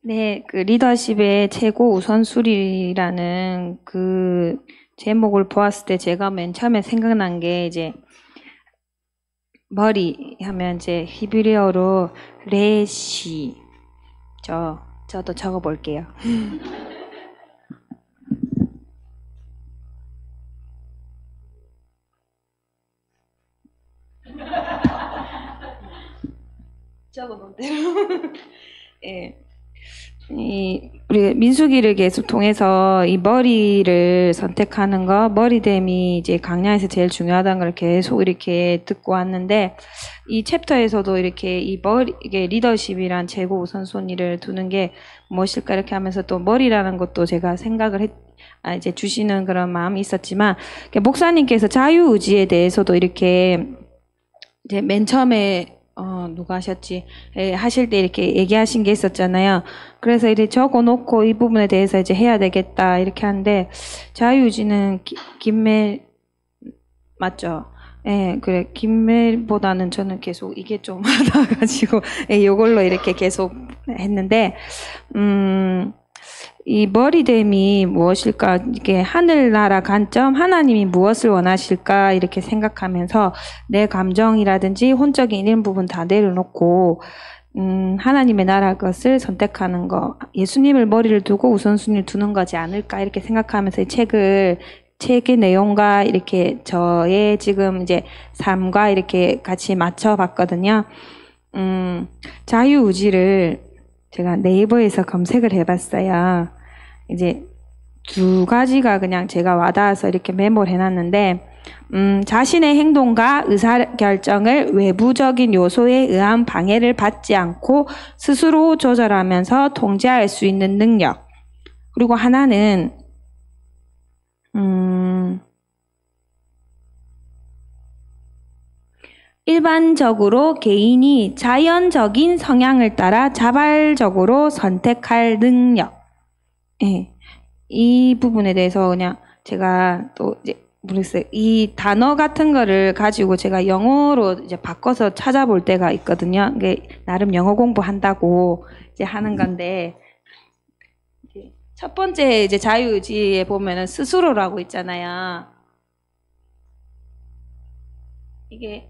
네, 그 리더십의 최고 우선순위라는 그 제목을 보았을 때 제가 맨 처음에 생각난 게 이제 머리 하면 이제 히브리어로 레시. 저도 적어 볼게요. 적어 놓은 대로. 예. 우리 민수기를 계속 통해서 이 머리를 선택하는 거, 머리됨이 이제 강야에서 제일 중요하다는 걸 계속 이렇게 듣고 왔는데, 이 챕터에서도 이렇게 이게 리더십이란 최고 우선순위를 두는 게 무엇일까 이렇게 하면서 또 머리라는 것도 제가 생각을 이제 주시는 그런 마음이 있었지만, 목사님께서 자유의지에 대해서도 이렇게 이제 맨 처음에 누가 하셨지? 하실 때 이렇게 얘기하신 게 있었잖아요. 그래서 이렇게 적어 놓고 이 부분에 대해서 이제 해야 되겠다 이렇게 하는데, 자유유지는 김멜 맞죠? 예, 그래. 김멜보다는 저는 계속 이게 좀 하다가지고 이걸로 이렇게 계속 했는데, 이 머리됨이 무엇일까? 이게 하늘나라 관점, 하나님이 무엇을 원하실까? 이렇게 생각하면서 내 감정이라든지 혼적인 이런 부분 다 내려놓고, 하나님의 나라 것을 선택하는 거, 예수님을 머리를 두고 우선순위를 두는 거지 않을까? 이렇게 생각하면서 이 책의 내용과 이렇게 저의 지금 이제 삶과 이렇게 같이 맞춰봤거든요. 자유의지를 제가 네이버에서 검색을 해봤어요. 이제 두 가지가 그냥 제가 와닿아서 이렇게 메모를 해놨는데, 자신의 행동과 의사결정을 외부적인 요소에 의한 방해를 받지 않고 스스로 조절하면서 통제할 수 있는 능력. 그리고 하나는, 일반적으로 개인이 자연적인 성향을 따라 자발적으로 선택할 능력. 예. 이 부분에 대해서 그냥 제가 또 이제 모르겠어요. 이 단어 같은 거를 가지고 제가 영어로 이제 바꿔서 찾아볼 때가 있거든요. 이게 나름 영어 공부한다고 이제 하는 건데, 첫 번째 이제 자유의지에 보면은 스스로라고 있잖아요. 이게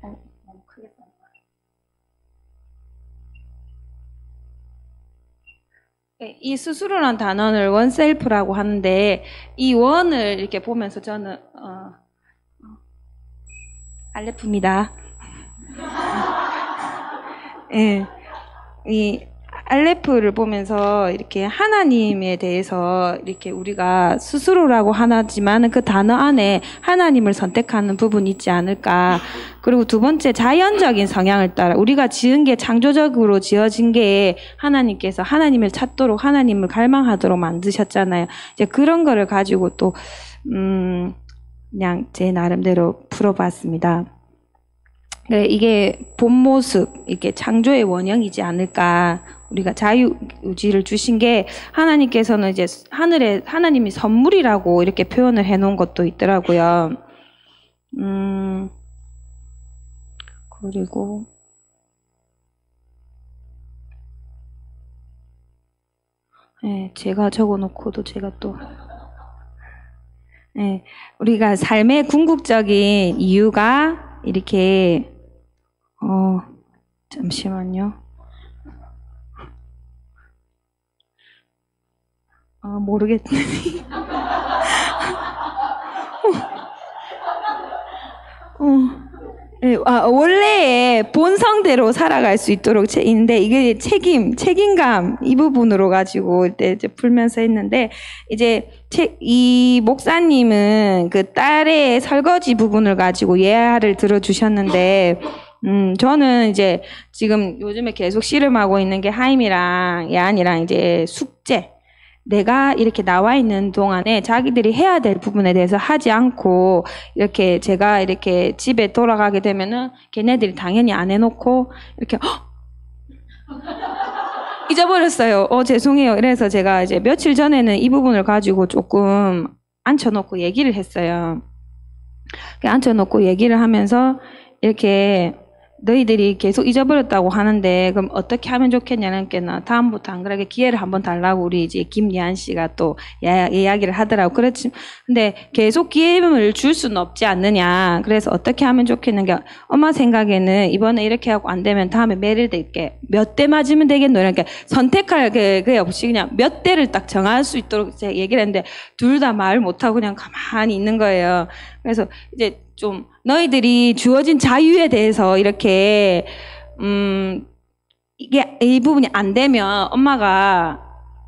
이 스스로란 단어를 원셀프라고 하는데, 이 원을 이렇게 보면서 저는 알레프입니다. 예, 이 알레프를 보면서 이렇게 하나님에 대해서 이렇게 우리가 스스로라고 하지만 그 단어 안에 하나님을 선택하는 부분이 있지 않을까. 그리고 두 번째, 자연적인 성향을 따라 우리가 지은 게 창조적으로 지어진 게 하나님께서 하나님을 찾도록 하나님을 갈망하도록 만드셨잖아요. 이제 그런 거를 가지고 또 그냥 제 나름대로 풀어봤습니다. 이게 본 모습, 이게 창조의 원형이지 않을까. 우리가 자유의지를 주신 게 하나님께서는 이제 하나님이 선물이라고 이렇게 표현을 해놓은 것도 있더라고요. 그리고 네, 제가 적어놓고도 제가 또 네, 우리가 삶의 궁극적인 이유가 이렇게 잠시만요. 모르겠네. 네, 원래의 본성대로 살아갈 수 있도록 있는데, 이게 책임감, 이 부분으로 가지고 이제 풀면서 했는데, 이제 이 목사님은 그 딸의 설거지 부분을 가지고 예화를 들어주셨는데, 저는 이제 지금 요즘에 계속 씨름하고 있는 게 하임이랑 예안이랑 이제 숙제. 내가 이렇게 나와 있는 동안에 자기들이 해야 될 부분에 대해서 하지 않고 이렇게 제가 이렇게 집에 돌아가게 되면은 걔네들이 당연히 안 해놓고 이렇게 잊어버렸어요. 죄송해요. 이래서 제가 이제 며칠 전에는 이 부분을 가지고 조금 앉혀놓고 얘기를 했어요. 앉혀놓고 얘기를 하면서 이렇게 너희들이 계속 잊어버렸다고 하는데 그럼 어떻게 하면 좋겠냐는 게나 다음부터 안 그러게 기회를 한번 달라고 우리 이제 김예한 씨가 또 이야기를 하더라고. 그렇지. 근데 계속 기회를 줄 수는 없지 않느냐. 그래서 어떻게 하면 좋겠는가. 엄마 생각에는 이번에 이렇게 하고 안 되면 다음에 매를 댈게. 몇 대 맞으면 되겠노. 이렇게 선택할 그게 없이 그냥 몇 대를 딱 정할 수 있도록 제가 얘기를 했는데 둘 다 말 못하고 그냥 가만히 있는 거예요. 그래서 이제 좀 너희들이 주어진 자유에 대해서 이렇게 이게 이 부분이 안 되면 엄마가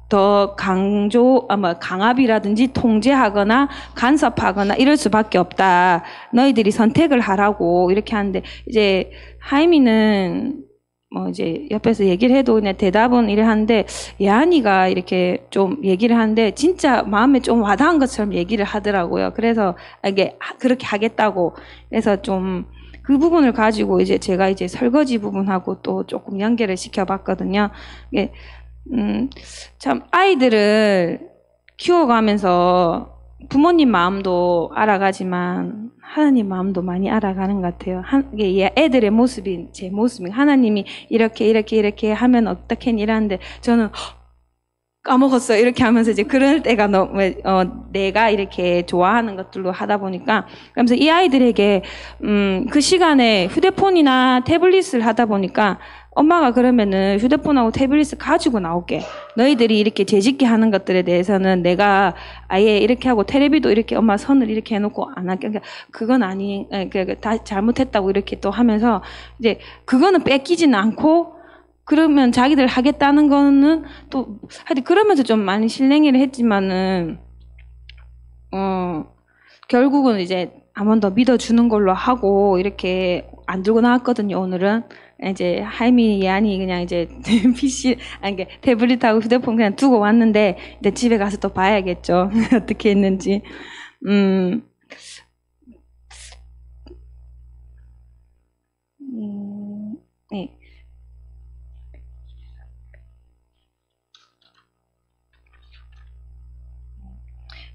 더 강압이라든지 통제하거나 간섭하거나 이럴 수밖에 없다. 너희들이 선택을 하라고 이렇게 하는데 이제 하임이는 뭐 이제 옆에서 얘기를 해도 그냥 대답은 이래 하는데 예한이가 이렇게 좀 얘기를 하는데 진짜 마음에 좀 와닿은 것처럼 얘기를 하더라고요. 그래서 이게 그렇게 하겠다고. 그래서 좀 그 부분을 가지고 이제 제가 이제 설거지 부분하고 또 조금 연결을 시켜봤거든요. 이게 참 아이들을 키워가면서 부모님 마음도 알아가지만 하나님 마음도 많이 알아가는 것 같아요. 이게 애들의 모습이 제 모습이 하나님이 이렇게 하면 어떻겠니 이러는데 저는 까먹었어요. 이렇게 하면서 이제 그럴 때가 내가 이렇게 좋아하는 것들로 하다 보니까 그러면서 이 아이들에게 그 시간에 휴대폰이나 태블릿을 하다 보니까 엄마가 그러면은 휴대폰하고 태블릿을 가지고 나올게. 너희들이 이렇게 재짓게 하는 것들에 대해서는 내가 아예 이렇게 하고 테레비도 이렇게 엄마 선을 이렇게 해놓고 안 할게. 그러니까 그건 다 잘못했다고 이렇게 또 하면서 이제 그거는 뺏기지는 않고 그러면 자기들 하겠다는 거는 또 하여튼 그러면서 좀 많이 실랭이를 했지만은 결국은 이제 한 번 더 믿어주는 걸로 하고 이렇게 안 들고 나왔거든요. 오늘은 이제 하임이 예안이 그냥 이제 PC 아니 태블릿하고 휴대폰 그냥 두고 왔는데 이제 집에 가서 또 봐야겠죠. 어떻게 했는지. 네.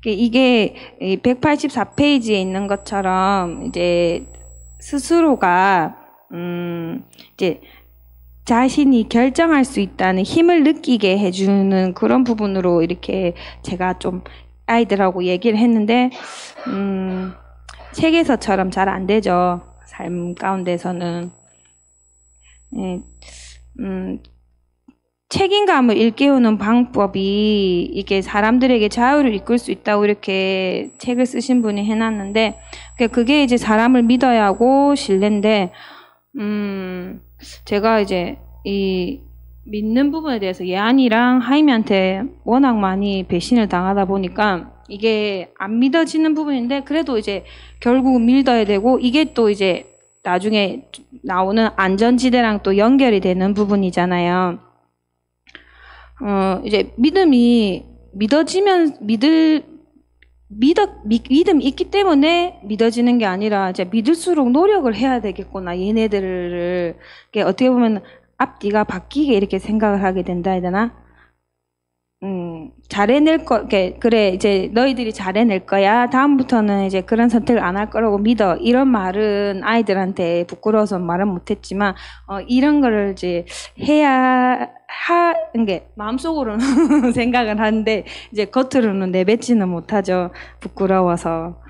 이게 184페이지에 있는 것처럼 이제 스스로가 이제 자신이 결정할 수 있다는 힘을 느끼게 해주는 그런 부분으로 이렇게 제가 좀 아이들하고 얘기를 했는데 책에서처럼 잘 안 되죠. 삶 가운데서는. 책임감을 일깨우는 방법이 이게 사람들에게 자유를 이끌 수 있다고 이렇게 책을 쓰신 분이 해놨는데 그게 이제 사람을 믿어야 하고 신뢰인데 제가 이제 이 믿는 부분에 대해서 예안이랑 하임이한테 워낙 많이 배신을 당하다 보니까 이게 안 믿어지는 부분인데 그래도 이제 결국은 믿어야 되고 이게 또 이제 나중에 나오는 안전지대랑 또 연결이 되는 부분이잖아요. 이제 믿음이 믿어지면 믿음이 있기 때문에 믿어지는 게 아니라 이제 믿을수록 노력을 해야 되겠구나. 얘네들을 어떻게 보면 앞뒤가 바뀌게 이렇게 생각을 하게 된다 해야 되나? 잘해낼 그래, 이제 너희들이 잘해낼 거야. 다음부터는 이제 그런 선택을 안 할 거라고 믿어. 이런 말은 아이들한테 부끄러워서 말은 못했지만, 이런 거를 이제 해야 하는 게 마음속으로는 생각을 하는데, 이제 겉으로는 내뱉지는 못하죠. 부끄러워서.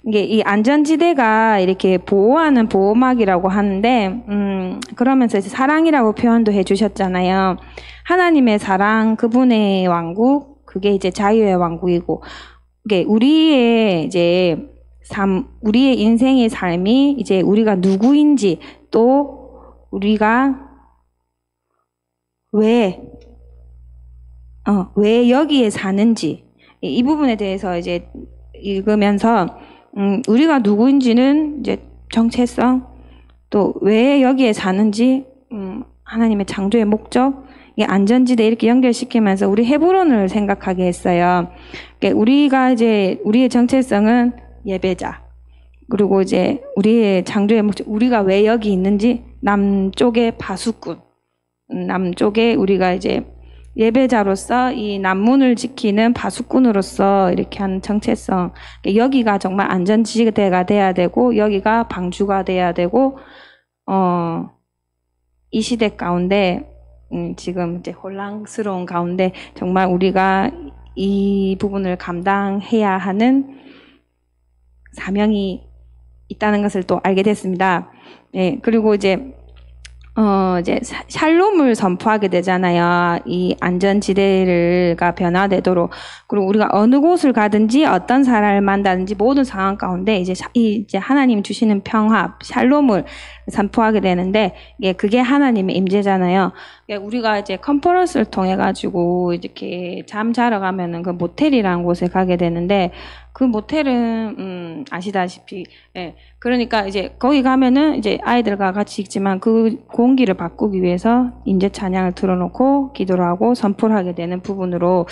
이게 이 안전지대가 이렇게 보호하는 보호막이라고 하는데, 그러면서 이제 사랑이라고 표현도 해주셨잖아요. 하나님의 사랑, 그분의 왕국, 그게 이제 자유의 왕국이고, 이게 우리의 이제 우리의 인생의 삶이 이제 우리가 누구인지, 또 우리가 왜 여기에 사는지, 이 부분에 대해서 이제 읽으면서, 우리가 누구인지는 이제 정체성, 또 왜 여기에 사는지, 하나님의 창조의 목적, 이 안전지대 이렇게 연결시키면서 우리 헤브론을 생각하게 했어요. 우리가 이제 우리의 정체성은 예배자. 그리고 이제 우리의 창조의 목적, 우리가 왜 여기 있는지 남쪽의 파수꾼. 남쪽에 우리가 이제 예배자로서 이 남문을 지키는 파수꾼으로서 이렇게 하는 정체성. 여기가 정말 안전지대가 돼야 되고 여기가 방주가 돼야 되고 이 시대 가운데 지금 이제 혼란스러운 가운데 정말 우리가 이 부분을 감당해야 하는 사명이 있다는 것을 또 알게 됐습니다. 네, 그리고 이제 샬롬을 선포하게 되잖아요. 이 안전지대가 변화되도록. 그리고 우리가 어느 곳을 가든지 어떤 사람을 만나든지 모든 상황 가운데 이제 하나님 주시는 평화, 샬롬을 선포하게 되는데, 그게 하나님의 임재잖아요. 우리가 이제 컨퍼런스를 통해 가지고 이렇게 잠 자러 가면은 그 모텔이라는 곳에 가게 되는데, 그 모텔은 아시다시피, 예. 그러니까 이제 거기 가면은 이제 아이들과 같이 있지만 그 공기를 바꾸기 위해서 인재 찬양을 틀어놓고 기도를 하고 선포를 하게 되는 부분으로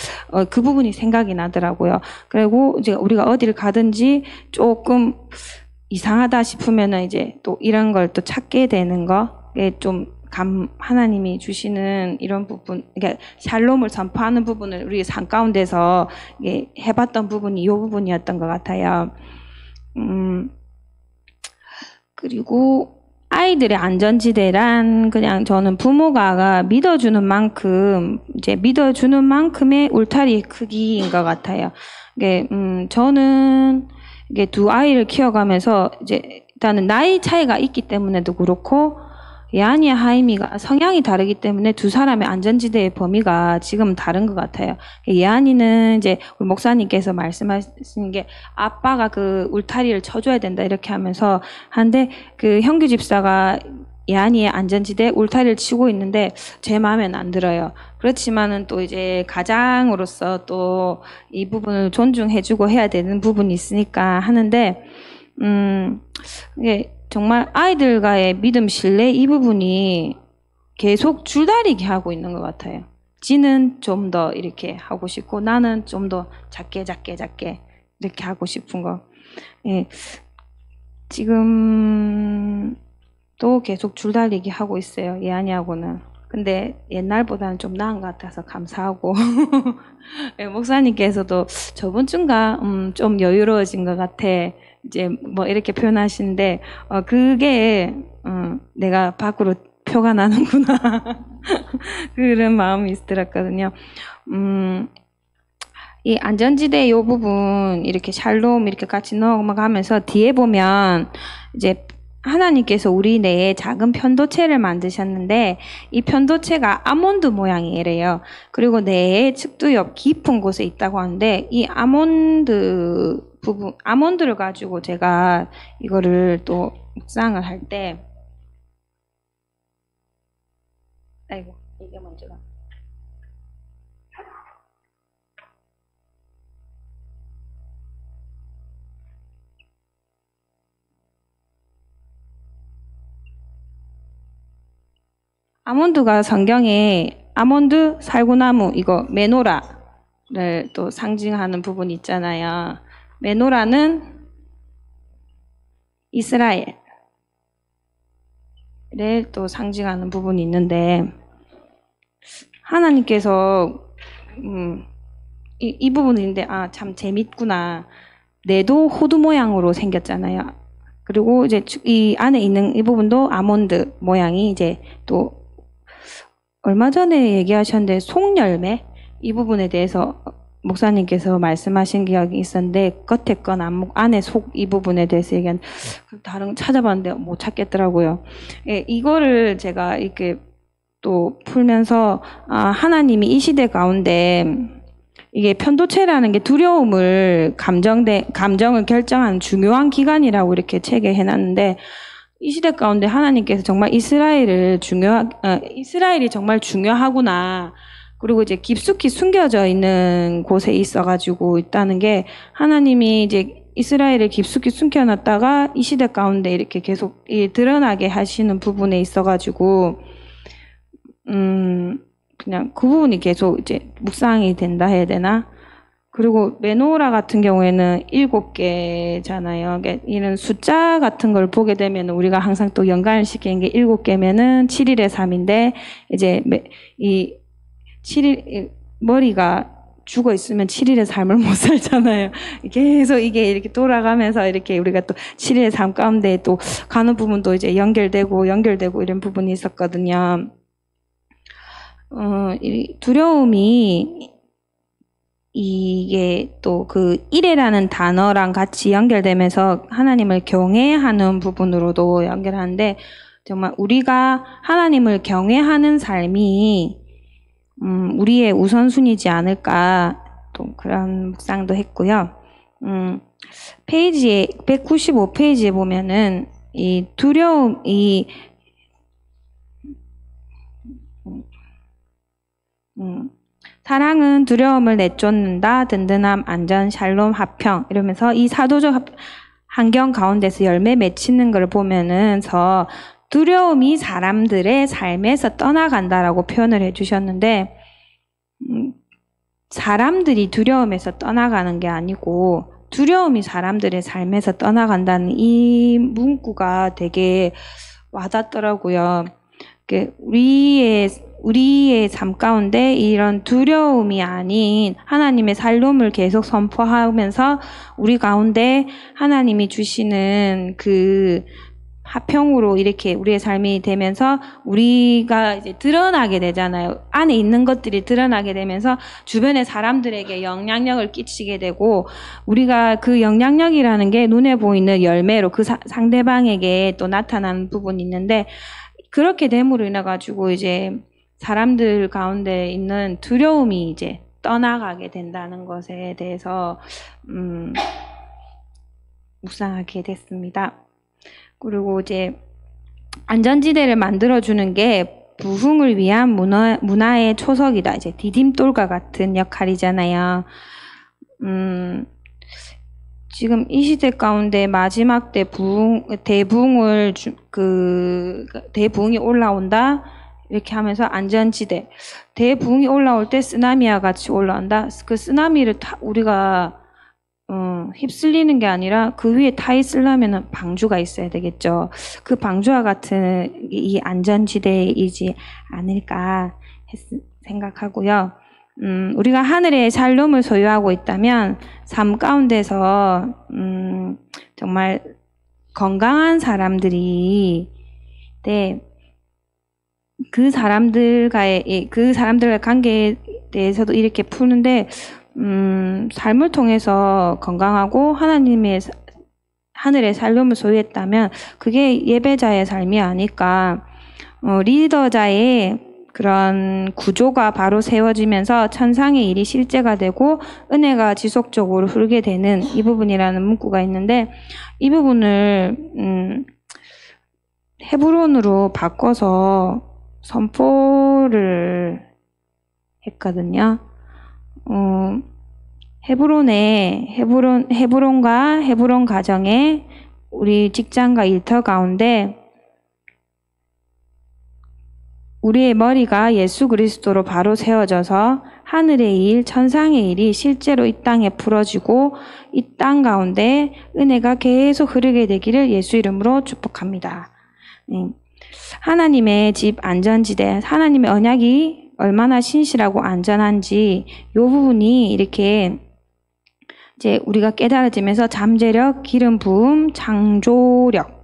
그 부분이 생각이 나더라고요. 그리고 이제 우리가 어디를 가든지 조금 이상하다 싶으면은 이제 또 이런 걸 또 찾게 되는 거에 좀 하나님이 주시는 이런 부분, 그러니까 샬롬을 선포하는 부분을 우리 삶 가운데서 해봤던 부분이 이 부분이었던 것 같아요. 그리고 아이들의 안전지대란 그냥 저는 부모가 믿어주는 만큼, 이제 믿어주는 만큼의 울타리의 크기인 것 같아요. 저는 두 아이를 키워가면서 이제 일단은 나이 차이가 있기 때문에도 그렇고, 예안이와 하임이가 성향이 다르기 때문에 두 사람의 안전지대의 범위가 지금 다른 것 같아요. 예안이는 이제 우리 목사님께서 말씀하시는 게 아빠가 그 울타리를 쳐줘야 된다 이렇게 하면서 한데, 그 형규 집사가 예안이의 안전지대 울타리를 치고 있는데 제 마음에는 안 들어요. 그렇지만은 또 이제 가장으로서 또 이 부분을 존중해주고 해야 되는 부분이 있으니까 하는데, 이게 정말 아이들과의 믿음, 신뢰 이 부분이 계속 줄다리기 하고 있는 것 같아요. 지는 좀 더 이렇게 하고 싶고 나는 좀 더 작게 이렇게 하고 싶은 거. 예. 지금 또 계속 줄다리기 하고 있어요. 예안이하고는. 근데 옛날보다는 좀 나은 것 같아서 감사하고 예, 목사님께서도 저번 주인가 좀 여유로워진 것 같아. 이제 뭐 이렇게 표현하시는데 그게 내가 밖으로 표가 나는구나 그런 마음이 들었거든요. 이 안전지대 요 부분 이렇게 샬롬 이렇게 같이 넘어가면서 뒤에 보면 이제 하나님께서 우리 내에 작은 편도체를 만드셨는데 이 편도체가 아몬드 모양이래요. 그리고 뇌의 측두 옆 깊은 곳에 있다고 하는데 이 아몬드 부분, 아몬드를 가지고 제가 이거를 또 묵상을 할 때, 아이고 이게 먼저가. 아몬드가 성경에 아몬드, 살구나무, 이거 메노라를 또 상징하는 부분이 있잖아요. 메노라는 이스라엘을 또 상징하는 부분이 있는데, 하나님께서 이 부분인데 참 재밌구나. 뇌도 호두 모양으로 생겼잖아요. 그리고 이제 이 안에 있는 이 부분도 아몬드 모양이 이제 또 얼마 전에 얘기하셨는데 속열매 이 부분에 대해서 목사님께서 말씀하신 기억이 있었는데 겉에 건 안에 속 이 부분에 대해서 얘기한 다른 찾아봤는데 못 찾겠더라고요. 예, 이거를 제가 이렇게 또 풀면서 하나님이 이 시대 가운데 이게 편도체라는 게 두려움을 감정을 결정하는 중요한 기관이라고 이렇게 책에 해놨는데 이 시대 가운데 하나님께서 정말 이스라엘이 정말 중요하구나. 그리고 이제 깊숙이 숨겨져 있는 곳에 있어가지고 있다는 게 하나님이 이제 이스라엘을 깊숙이 숨겨놨다가 이 시대 가운데 이렇게 계속 드러나게 하시는 부분에 있어가지고 그냥 그 부분이 계속 이제 묵상이 된다 해야 되나? 그리고 메노라 같은 경우에는 7개잖아요. 그러니까 이런 숫자 같은 걸 보게 되면 우리가 항상 또 연관을 시키는 게 7개면은 7일의 3인데 이제 이 7일 머리가 죽어 있으면 7일의 삶을 못 살잖아요. 계속 이게 이렇게 돌아가면서 이렇게 우리가 또 7일의 삶 가운데 또 가는 부분도 이제 연결되고 이런 부분이 있었거든요. 이 두려움이 이게 또 그 이레라는 단어랑 같이 연결되면서 하나님을 경외하는 부분으로도 연결하는데, 정말 우리가 하나님을 경외하는 삶이 우리의 우선순위지 않을까, 또 그런 묵상도 했고요. 페이지에 195페이지에 보면은 이 두려움이 사랑은 두려움을 내쫓는다. 든든함, 안전, 샬롬, 화평 이러면서 이 사도적 환경 가운데서 열매 맺히는 걸 보면서 두려움이 사람들의 삶에서 떠나간다라고 표현을 해주셨는데, 사람들이 두려움에서 떠나가는 게 아니고 두려움이 사람들의 삶에서 떠나간다는 이 문구가 되게 와닿더라고요. 우리의 삶 가운데 이런 두려움이 아닌 하나님의 샬롬을 계속 선포하면서 우리 가운데 하나님이 주시는 그 화평으로 이렇게 우리의 삶이 되면서 우리가 이제 드러나게 되잖아요. 안에 있는 것들이 드러나게 되면서 주변의 사람들에게 영향력을 끼치게 되고, 우리가 그 영향력이라는 게 눈에 보이는 열매로 그 상대방에게 또 나타나는 부분이 있는데, 그렇게 됨으로 인해 가지고 이제 사람들 가운데 있는 두려움이 이제 떠나가게 된다는 것에 대해서 묵상하게 됐습니다. 그리고 이제 안전지대를 만들어주는 게 부흥을 위한 문화의 초석이다. 이제 디딤돌과 같은 역할이잖아요. 지금 이 시대 가운데 마지막 때 대부흥이 올라온다. 이렇게 하면서 안전지대. 대부흥이 올라올 때 쓰나미와 같이 올라온다. 그 쓰나미를 우리가 휩쓸리는 게 아니라 그 위에 타 있으려면 방주가 있어야 되겠죠. 그 방주와 같은 이 안전지대이지 않을까 생각하고요. 우리가 하늘의 샬롬을 소유하고 있다면 삶 가운데서 정말 건강한 사람들이 그 사람들과의 관계에 대해서도 이렇게 푸는데, 삶을 통해서 건강하고 하늘의 샬롬을 소유했다면 그게 예배자의 삶이 아닐까. 리더자의 그런 구조가 바로 세워지면서 천상의 일이 실제가 되고 은혜가 지속적으로 흐르게 되는 이 부분이라는 문구가 있는데, 이 부분을 헤브론으로 바꿔서 선포를 했거든요. 헤브론과 헤브론 가정에 우리 직장과 일터 가운데 우리의 머리가 예수 그리스도로 바로 세워져서 하늘의 일, 천상의 일이 실제로 이 땅에 풀어지고 이 땅 가운데 은혜가 계속 흐르게 되기를 예수 이름으로 축복합니다. 하나님의 집 안전지대, 하나님의 언약이 얼마나 신실하고 안전한지 이 부분이 이렇게 이제 우리가 깨달아지면서 잠재력, 기름 부음, 창조력,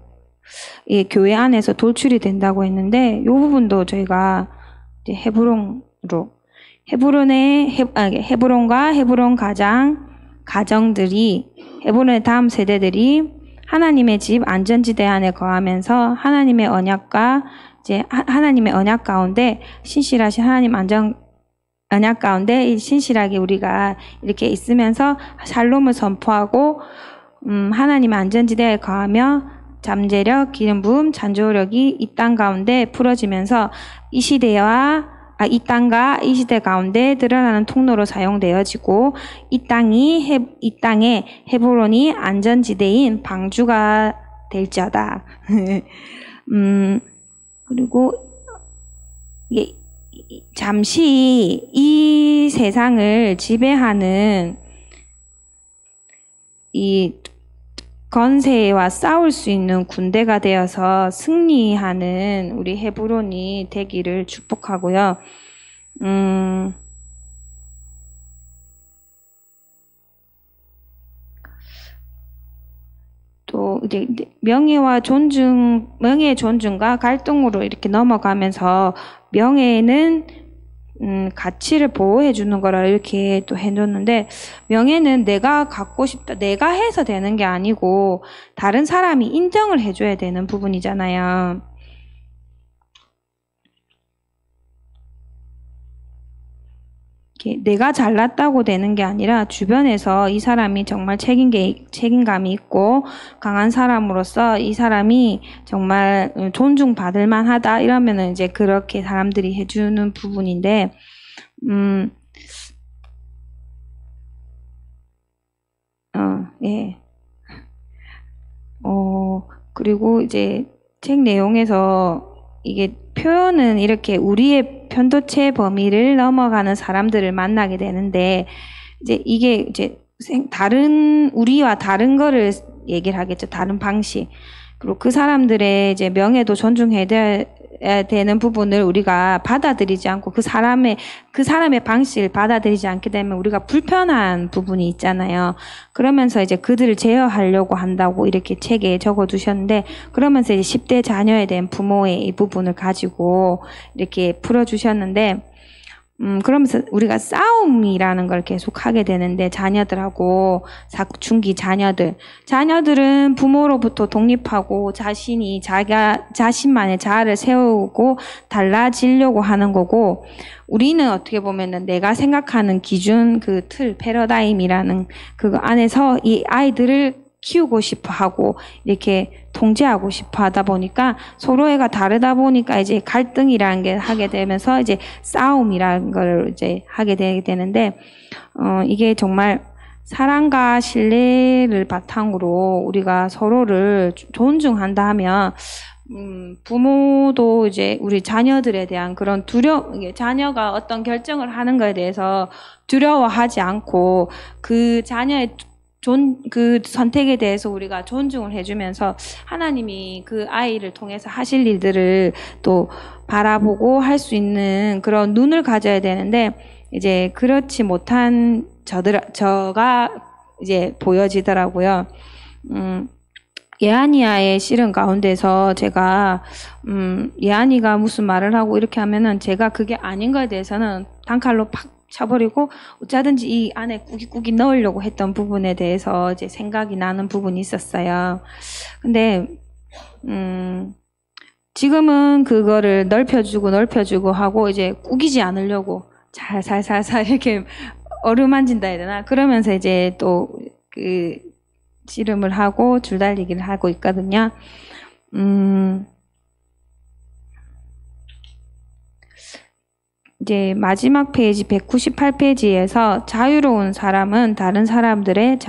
이 교회 안에서 돌출이 된다고 했는데, 이 부분도 저희가 이제 헤브론과 헤브론 가정들이, 헤브론의 다음 세대들이 하나님의 집 안전지대 안에 거하면서 하나님의 언약과 이제 하나님의 언약 가운데 신실하신 하나님 언약 가운데 신실하게 우리가 이렇게 있으면서 샬롬을 선포하고 하나님의 안전지대에 거하며 잠재력, 기름 부음, 창조력이 이 땅 가운데 풀어지면서 이 땅과 이 시대 가운데 드러나는 통로로 사용되어지고 이 땅에 헤브론이 안전지대인 방주가 될지어다. 그리고 잠시 이 세상을 지배하는 이 건세와 싸울 수 있는 군대가 되어서 승리하는 우리 헤브론이 되기를 축복하고요. 이제 명예의 존중과 갈등으로 이렇게 넘어가면서 명예는 가치를 보호해 주는 거라 이렇게 또 해줬는데, 명예는 내가 갖고 싶다, 내가 해서 되는 게 아니고 다른 사람이 인정을 해줘야 되는 부분이잖아요. 내가 잘났다고 되는 게 아니라 주변에서 이 사람이 정말 책임감이 있고 강한 사람으로서 이 사람이 정말 존중받을 만하다 이러면은 이제 그렇게 사람들이 해주는 부분인데, 예. 그리고 이제 책 내용에서 이게 표현은 이렇게 우리의 편도체 범위를 넘어가는 사람들을 만나게 되는데, 이제 이게 이제 우리와 다른 거를 얘기를 하겠죠. 다른 방식. 그리고 그 사람들의 이제 명예도 존중해야 되는 부분을 우리가 받아들이지 않고 그 사람의 방식을 받아들이지 않게 되면 우리가 불편한 부분이 있잖아요. 그러면서 이제 그들을 제어하려고 한다고 이렇게 책에 적어 두셨는데, 그러면서 이제 10대 자녀에 대한 부모의 이 부분을 가지고 이렇게 풀어 주셨는데, 그러면서 우리가 싸움이라는 걸 계속 하게 되는데, 자녀들하고 사춘기 자녀들은 부모로부터 독립하고 자신만의 자아를 세우고 달라지려고 하는 거고, 우리는 어떻게 보면은 내가 생각하는 기준, 그 틀, 패러다임이라는 그거 안에서 이 아이들을 키우고 싶어 하고 이렇게 통제하고 싶어 하다 보니까 서로애가 다르다 보니까 이제 갈등이라는 게 하게 되면서 이제 싸움이라는 걸 이제 하게 되는데, 이게 정말 사랑과 신뢰를 바탕으로 우리가 서로를 존중한다 하면, 부모도 이제 우리 자녀들에 대한 그런 자녀가 어떤 결정을 하는 거에 대해서 두려워하지 않고 그 자녀의 그 선택에 대해서 우리가 존중을 해주면서 하나님이 그 아이를 통해서 하실 일들을 또 바라보고 할 수 있는 그런 눈을 가져야 되는데, 이제 그렇지 못한 저가 이제 보여지더라고요. 예한이야의 실은 가운데서 제가 예한이가 무슨 말을 하고 이렇게 하면은 제가 그게 아닌 거에 대해서는 단칼로 팍 쳐버리고 어쩌든지 이 안에 꾸깃꾸깃 넣으려고 했던 부분에 대해서 이제 생각이 나는 부분이 있었어요. 근데 지금은 그거를 넓혀주고 하고 이제 꾸기지 않으려고 살살살살 이렇게 어루만진다 해야 되나? 그러면서 이제 또 그 씨름을 하고 줄달리기를 하고 있거든요. 이제 마지막 페이지 198페이지에서 자유로운 사람은 다른 사람들의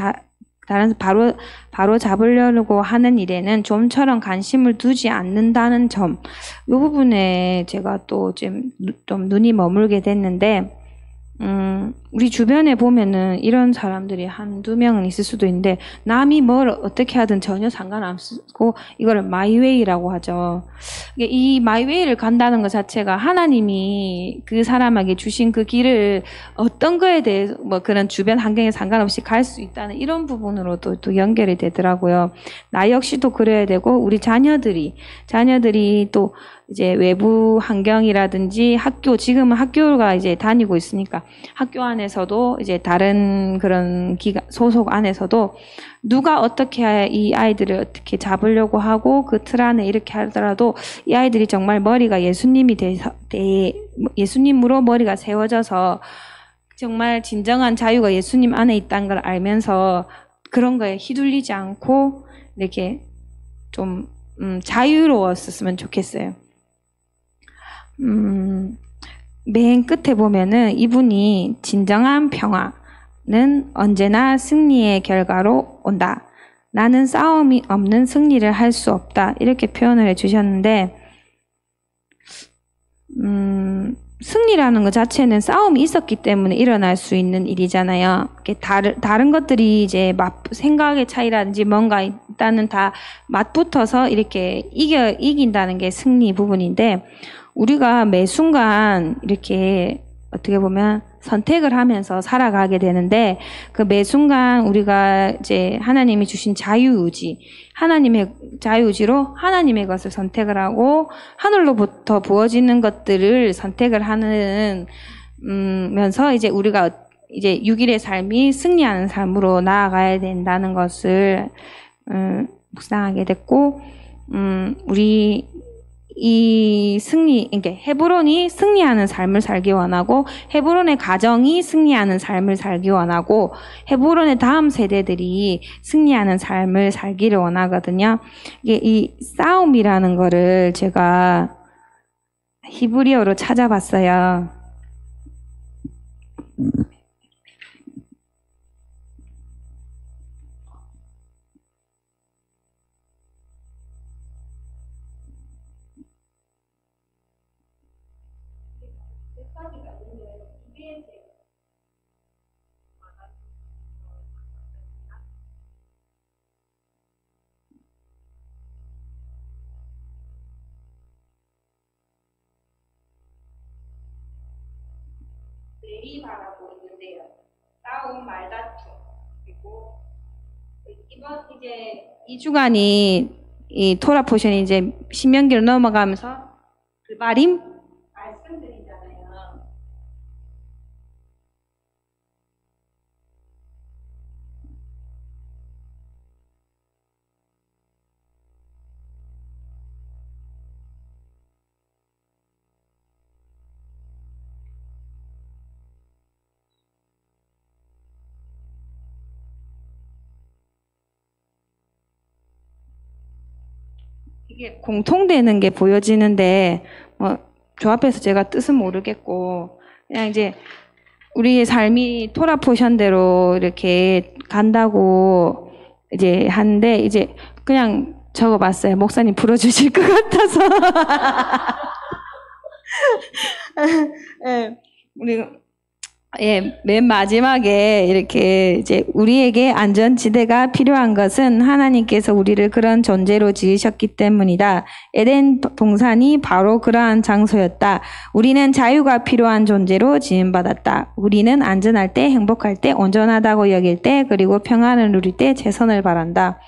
바로 잡으려고 하는 일에는 좀처럼 관심을 두지 않는다는 점, 이 부분에 제가 또 좀 눈이 머물게 됐는데, 우리 주변에 보면은 이런 사람들이 한두 명은 있을 수도 있는데, 남이 뭘 어떻게 하든 전혀 상관없고 이거를 마이웨이라고 하죠. 이 마이웨이를 간다는 것 자체가 하나님이 그 사람에게 주신 그 길을 어떤 거에 대해서 뭐 그런 주변 환경에 상관없이 갈 수 있다는 이런 부분으로도 또 연결이 되더라고요. 나 역시도 그래야 되고, 우리 자녀들이 또 이제 외부 환경이라든지 지금은 학교가 이제 다니고 있으니까 학교 안에서도 이제 다른 그런 소속 안에서도 누가 어떻게 이 아이들을 어떻게 잡으려고 하고 그 틀 안에 이렇게 하더라도 이 아이들이 정말 머리가 예수님으로 머리가 세워져서 정말 진정한 자유가 예수님 안에 있다는 걸 알면서 그런 거에 휘둘리지 않고 이렇게 좀 자유로웠으면 좋겠어요. 맨 끝에 보면은 이분이 진정한 평화는 언제나 승리의 결과로 온다. 나는 싸움이 없는 승리를 할 수 없다. 이렇게 표현을 해주셨는데, 승리라는 것 자체는 싸움이 있었기 때문에 일어날 수 있는 일이잖아요. 다른 것들이 이제 생각의 차이라든지 뭔가 일단은 다 맞붙어서 이렇게 이긴다는 게 승리 부분인데, 우리가 매 순간 이렇게 어떻게 보면 선택을 하면서 살아가게 되는데 그 매 순간 우리가 이제 하나님이 주신 자유의지, 하나님의 자유의지로 하나님의 것을 선택을 하고 하늘로부터 부어지는 것들을 선택을 하는 면서 이제 우리가 이제 6일의 삶이 승리하는 삶으로 나아가야 된다는 것을 묵상하게 됐고, 우리 이 승리, 그러니까 헤브론이 승리하는 삶을 살기 원하고, 헤브론의 가정이 승리하는 삶을 살기 원하고, 헤브론의 다음 세대들이 승리하는 삶을 살기를 원하거든요. 이게 이 싸움이라는 거를 제가 히브리어로 찾아봤어요. 내리바라고 있는데요. 싸움, 말다툼, 그리고 이번 이제 2주간이 이 토라 포션이 이제 신명기로 넘어가면서 그 말임 말씀드리잖아요. 이게 공통되는 게 보여지는데 조합해서 제가 뜻은 모르겠고 그냥 이제 우리의 삶이 토라 포션대로 이렇게 간다고 이제 하는데 이제 그냥 적어봤어요. 목사님 풀어주실 것 같아서. 네, 우리 맨 마지막에 이렇게 이제 우리에게 안전지대가 필요한 것은 하나님께서 우리를 그런 존재로 지으셨기 때문이다. 에덴 동산이 바로 그러한 장소였다. 우리는 자유가 필요한 존재로 지음받았다. 우리는 안전할 때, 행복할 때, 온전하다고 여길 때, 그리고 평안을 누릴 때 최선을 바란다.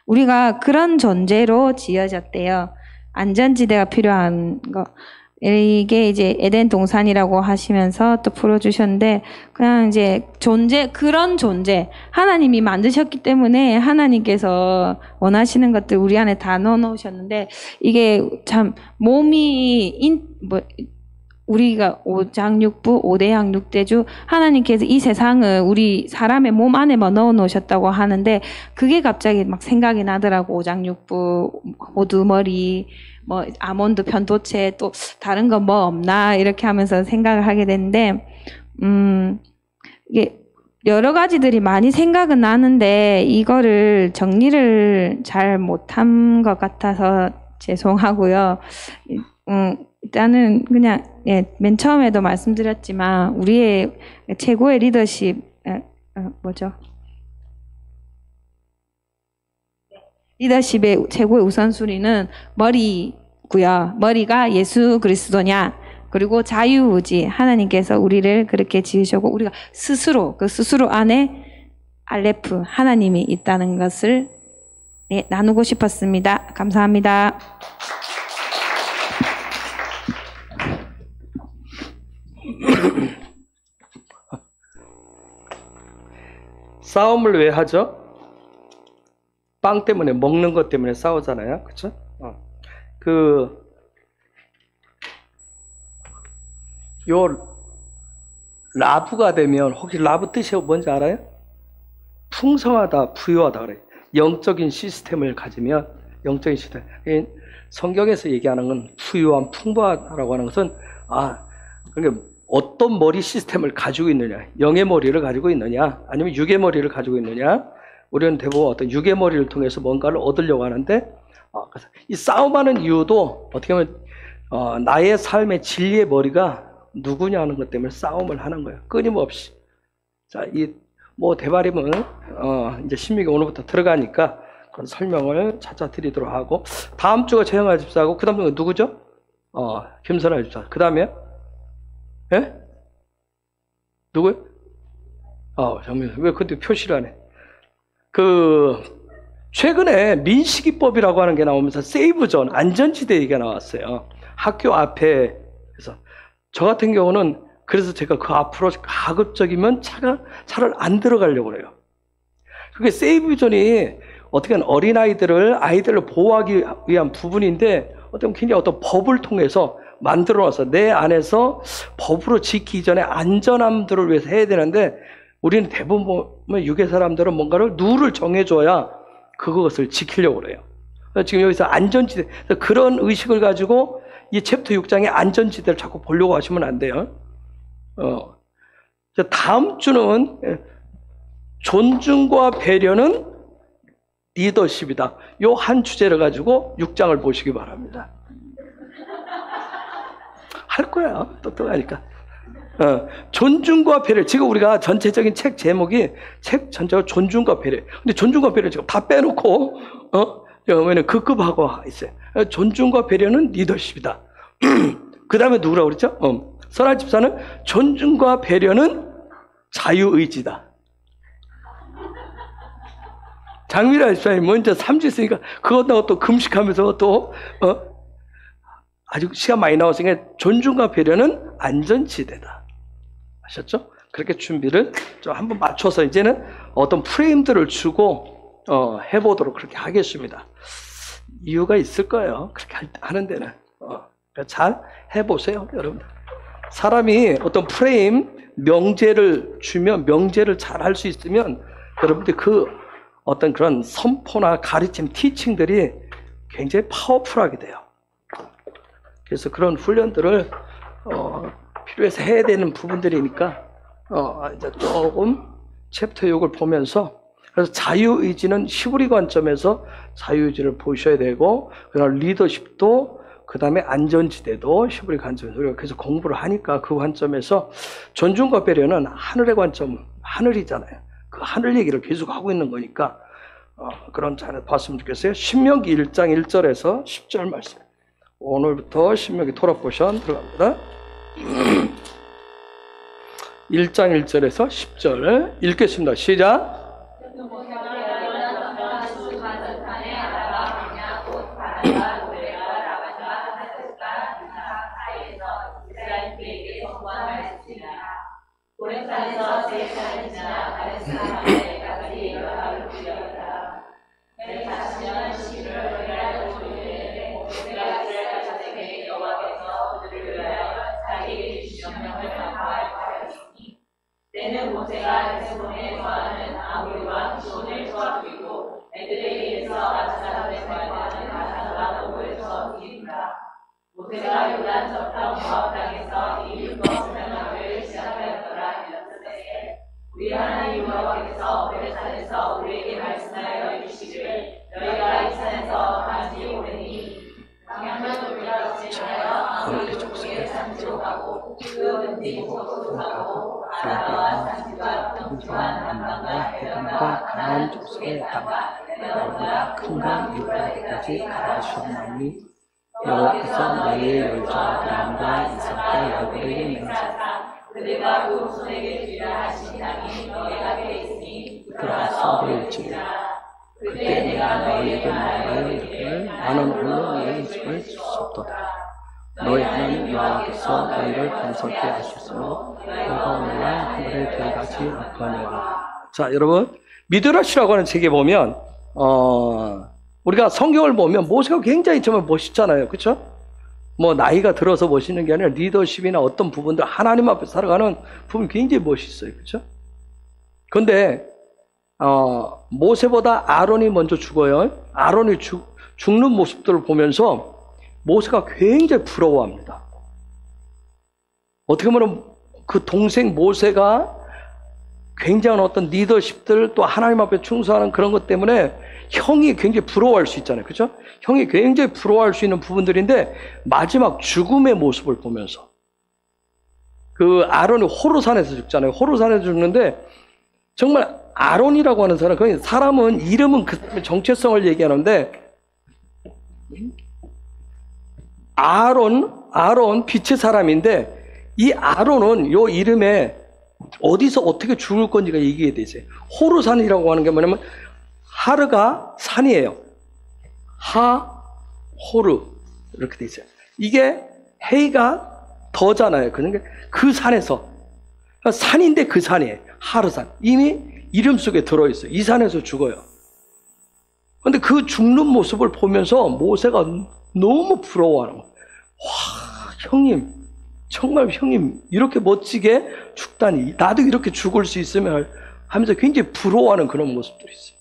우리가 그런 존재로 지어졌대요. 안전지대가 필요한 거. 이게 이제 에덴 동산이라고 하시면서 또 풀어주셨는데, 그냥 이제 그런 존재, 하나님이 만드셨기 때문에 하나님께서 원하시는 것들 우리 안에 다 넣어놓으셨는데, 이게 참 우리가 오장육부, 오대양 육대주, 하나님께서 이 세상을 우리 사람의 몸 안에만 넣어놓으셨다고 하는데, 그게 갑자기 막 생각이 나더라고. 오장육부, 호두머리, 아몬드, 편도체, 또 다른 거 뭐 없나 이렇게 하면서 생각을 하게 되는데, 이게 여러 가지들이 많이 생각은 나는데 이거를 정리를 잘 못한 것 같아서 죄송하고요. 일단은 그냥 맨 처음에도 말씀드렸지만 우리의 최고의 리더십 리더십의 최고의 우선순위는 머리고요. 머리가 예수 그리스도냐, 그리고 자유의지, 하나님께서 우리를 그렇게 지으셨고 우리가 스스로 그 스스로 안에 알레프 하나님이 있다는 것을 나누고 싶었습니다. 감사합니다. 싸움을 왜 하죠? 빵 때문에, 먹는 것 때문에 싸우잖아요. 그쵸? 라브가 되면, 혹시 라브 뜻이 뭔지 알아요? 풍성하다, 부유하다 그래요. 영적인 시스템을 가지면, 영적인 시스템. 성경에서 얘기하는 건 부유함, 풍부하다라고 하는 것은, 그러니까 어떤 머리 시스템을 가지고 있느냐, 영의 머리를 가지고 있느냐, 아니면 육의 머리를 가지고 있느냐. 우리는 대부분 어떤 육의 머리를 통해서 뭔가를 얻으려고 하는데, 그래서 이 싸움하는 이유도 어떻게 보면 나의 삶의 진리의 머리가 누구냐 하는 것 때문에 싸움을 하는 거예요. 끊임없이. 자, 대바림은 이제 신명기 오늘부터 들어가니까 그런 설명을 차차 드리도록 하고, 다음 주가 최영하 집사하고, 그 다음 주가 누구죠? 김선아 집사. 그 다음에 누구요? 잠깐만요. 왜 근데 표시를 안 해? 최근에 민식이법이라고 하는 게 나오면서 세이브존, 안전지대 얘기가 나왔어요. 학교 앞에. 그래서 저 같은 경우는 그래서 제가 그 앞으로 가급적이면 차를 안 들어가려고 그래요. 그게 세이브존이 어떻게 아이들을 보호하기 위한 부분인데 굉장히 어떤 법을 통해서 만들어놔서 내 안에서 법으로 지키기 전에 안전함들을 위해서 해야 되는데 우리는 대부분 보면 유괴 사람들은 뭔가를 룰을 정해줘야 그것을 지키려고 그래요. 지금 여기서 안전지대, 그런 의식을 가지고 이 챕터 6장의 안전지대를 자꾸 보려고 하시면 안 돼요. 다음 주는 존중과 배려는 리더십이다. 요 한 주제를 가지고 6장을 보시기 바랍니다. 할 거야. 똑똑하니까. 존중과 배려. 지금 우리가 전체적인 책 제목이 책 전체가 존중과 배려. 근데 존중과 배려 지금 다 빼놓고, 왜냐면 급급하고 있어요. 존중과 배려는 리더십이다. 그 다음에 누구라고 그랬죠? 선한 집사는 존중과 배려는 자유의지다. 장미라 집사님 먼저 3주 있으니까 그것도 또 금식하면서 아주 시간 많이 나왔으니까 존중과 배려는 안전지대다. 아셨죠? 그렇게 준비를 좀 한번 맞춰서 이제는 어떤 프레임들을 주고 해보도록 그렇게 하겠습니다. 이유가 있을 거예요. 그렇게 하는 데는. 잘 해보세요, 여러분. 사람이 어떤 프레임, 명제를 주면 명제를 잘 할 수 있으면 여러분들 어떤 그런 선포나 가르침, 티칭들이 굉장히 파워풀하게 돼요. 그래서 그런 훈련들을 필요해서 해야 되는 부분들이니까 이제 조금 챕터 6을 보면서 그래서 자유의지는 히브리 관점에서 자유의지를 보셔야 되고 그다음 리더십도 그 다음에 안전지대도 히브리 관점에서 우리가 계속 공부를 하니까 그 관점에서 존중과 배려는 하늘의 관점, 하늘이잖아요. 그 하늘 얘기를 계속 하고 있는 거니까 그런 잘 봤으면 좋겠어요. 신명기 1장 1절에서 10절 말씀. 오늘부터 신명기 토라 포션 들어갑니다. 1장 1절에서 10절 읽겠습니다. 시작. 모세가 에스본에 거하는 아모리와 기온을 도와주고 애들에게서 아스라엘에 거하는 가산과 노를 도와주니라. 모세가 요단 저편 모압 땅에서 이 율법 설명을 시작하였더라. 이랬을 우리 하나님 여호와께서 호렙산에서 우리에게 말씀하여 이르시기를 너희가 이 산에서 다시 오르니 방향을 돌려 진하여 아모리 족속의 산지로 가고 그 은지 곳으로 가고 아라바와 산지와 평지와 남방과 해변과 가나안 족속의 땅과 레바논과 큰강 유브라데까지 가라하셨나니 여호와께서 너희의 열정 아브라함과 이삭과 야곱에게 맹세하사 그들과 그 후손에게 주리라 하신 땅이 너희 앞에 있으니 들어가서 보일지니라. 그때 내가 너희에게 말하여 이르기를 나는 홀로 너희 집을 쏟도다. 너희 하나님 여호와께서 너희를 번성케 하셨으므로 너희가 오늘날 하늘의 별같이 높거니와. 자, 여러분 미드라시라고 하는 책에 보면 우리가 성경을 보면 모세가 굉장히 정말 멋있잖아요, 그렇죠? 뭐 나이가 들어서 멋있는 게 아니라 리더십이나 어떤 부분들 하나님 앞에 살아가는 부분 굉장히 멋있어요, 그렇죠? 그런데 모세보다 아론이 먼저 죽어요. 아론이 죽는 모습들을 보면서 모세가 굉장히 부러워합니다. 어떻게 보면 그 동생 모세가 굉장한 어떤 리더십들 또 하나님 앞에 충성하는 그런 것 때문에 형이 굉장히 부러워할 수 있잖아요. 그렇죠? 형이 굉장히 부러워할 수 있는 부분들인데 마지막 죽음의 모습을 보면서 그 아론이 호르산에서 죽잖아요. 호르산에서 죽는데 정말 아론이라고 하는 사람, 그 사람은 이름은 그 정체성을 얘기하는데 아론 빛의 사람인데 이 아론은 요 이름에 어디서 어떻게 죽을 건지가 얘기해야 되지. 호르산이라고 하는 게 뭐냐면 하르가 산이에요. 호르 이렇게 돼 있어요. 이게 헤이가 더잖아요. 그러니까 그 산에서 산인데 그 산이에요. 하르산. 이미 이름 속에 들어있어요. 이 산에서 죽어요. 근데 그 죽는 모습을 보면서 모세가 너무 부러워하는 거예요. 와, 형님, 정말 형님 이렇게 멋지게 죽다니, 나도 이렇게 죽을 수 있으면 하면서 굉장히 부러워하는 그런 모습들이 있어요.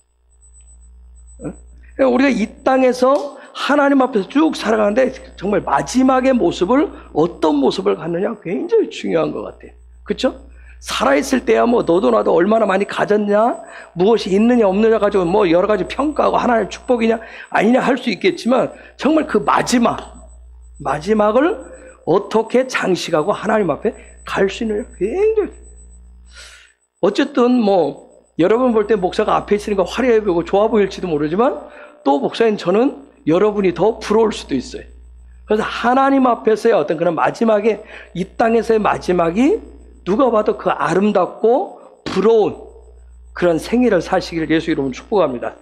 우리가 이 땅에서 하나님 앞에서 쭉 살아가는데 정말 마지막의 모습을 어떤 모습을 갖느냐 굉장히 중요한 것 같아요. 그렇죠? 살아있을 때야 뭐 너도 나도 얼마나 많이 가졌냐, 무엇이 있느냐 없느냐 가지고 뭐 여러 가지 평가하고 하나님의 축복이냐 아니냐 할 수 있겠지만 정말 그 마지막을 어떻게 장식하고 하나님 앞에 갈 수 있느냐 굉장히. 어쨌든 뭐 여러분 볼 때 목사가 앞에 있으니까 화려해 보이고 좋아 보일지도 모르지만 또 목사인 저는 여러분이 더 부러울 수도 있어요. 그래서 하나님 앞에서의 어떤 그런 마지막에, 이 땅에서의 마지막이 누가 봐도 그 아름답고 부러운 그런 생애를 사시기를 예수 이름으로 축복합니다.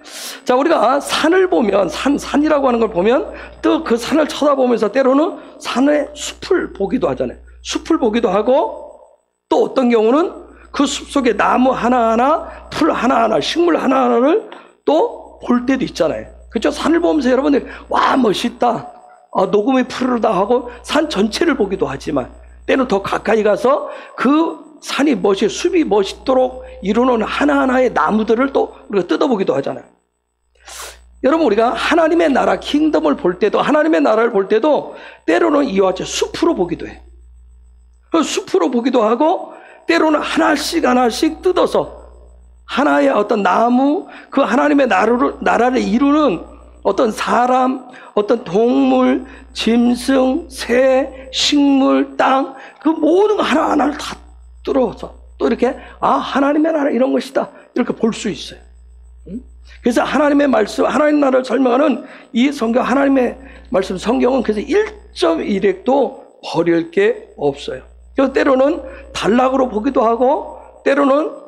자, 우리가 산을 보면, 산이라고 하는 걸 보면 또 그 산을 쳐다보면서 때로는 산의 숲을 보기도 하잖아요. 숲을 보기도 하고 또 어떤 경우는 그 숲 속에 나무 하나하나, 풀 하나하나, 식물 하나하나를 또 볼 때도 있잖아요. 그렇죠? 산을 보면서 여러분들 와 멋있다, 녹음이 푸르르다 하고 산 전체를 보기도 하지만 때는 더 가까이 가서 그 산이 숲이 멋있도록 이루는 하나하나의 나무들을 또 우리가 뜯어보기도 하잖아요. 여러분, 우리가 하나님의 나라, 킹덤을 볼 때도, 하나님의 나라를 볼 때도 때로는 이와 같이 숲으로 보기도 해. 숲으로 보기도 하고 때로는 하나씩 뜯어서 하나의 어떤 나무, 그 하나님의 나라를 이루는 어떤 사람, 어떤 동물, 짐승, 새, 식물, 땅, 그 모든 거 하나하나를 다 뚫어서 또 이렇게 하나님의 나라 이런 것이다 이렇게 볼 수 있어요. 그래서 하나님의 말씀, 하나님 나라를 설명하는 이 성경, 하나님의 말씀 성경은 그래서 1.1획도 버릴 게 없어요. 그래서 때로는 단락으로 보기도 하고 때로는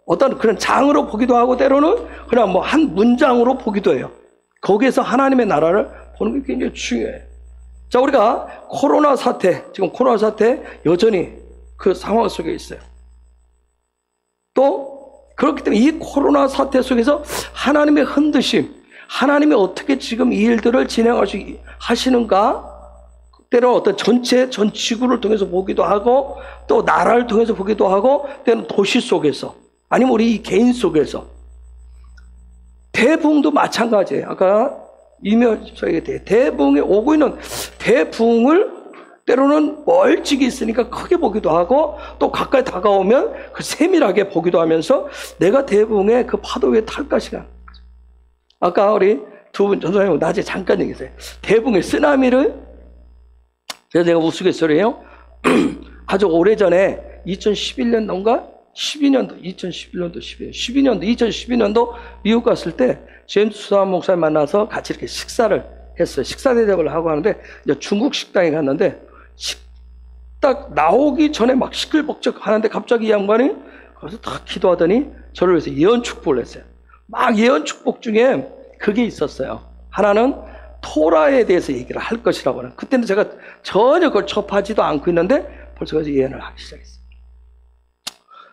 어떤 그런 장으로 보기도 하고 때로는 그냥 뭐 한 문장으로 보기도 해요. 거기에서 하나님의 나라를 보는 게 굉장히 중요해요. 자, 우리가 코로나 사태, 지금 코로나 사태 여전히 그 상황 속에 있어요. 또 그렇기 때문에 이 코로나 사태 속에서 하나님의 흔드심, 하나님이 어떻게 지금 이 일들을 하시는가, 때로는 어떤 전 지구를 통해서 보기도 하고 또 나라를 통해서 보기도 하고 때로는 도시 속에서 아니면 우리 개인 속에서, 대붕도 마찬가지예요. 아까 이면 집사에게 대붕에 오고 있는 대붕을 때로는 멀찍이 있으니까 크게 보기도 하고 또 가까이 다가오면 그 세밀하게 보기도 하면서 내가 대붕의 그 파도 위에 탈까 시간. 아까 우리 두 분 전도사님 낮에 잠깐 얘기했어요. 대붕의 쓰나미를, 그래서 내가 우스갯소리예요. 아주 오래전에 2011년도인가 2012년도 미국 갔을 때 제임스 수산 목사님 만나서 같이 이렇게 식사를 했어요. 식사 대접을 하고 하는데 이제 중국 식당에 갔는데 식딱 나오기 전에 막 시끌벅적 하는데 갑자기 이 양반이 거기서 딱 기도하더니 저를 위해서 예언 축복을 했어요. 막 예언 축복 중에 그게 있었어요. 하나는 토라에 대해서 얘기를 할 것이라고 하는. 그때는 제가 전혀 그걸 접하지도 않고 있는데 벌써 가서 예언을 하기 시작했어요.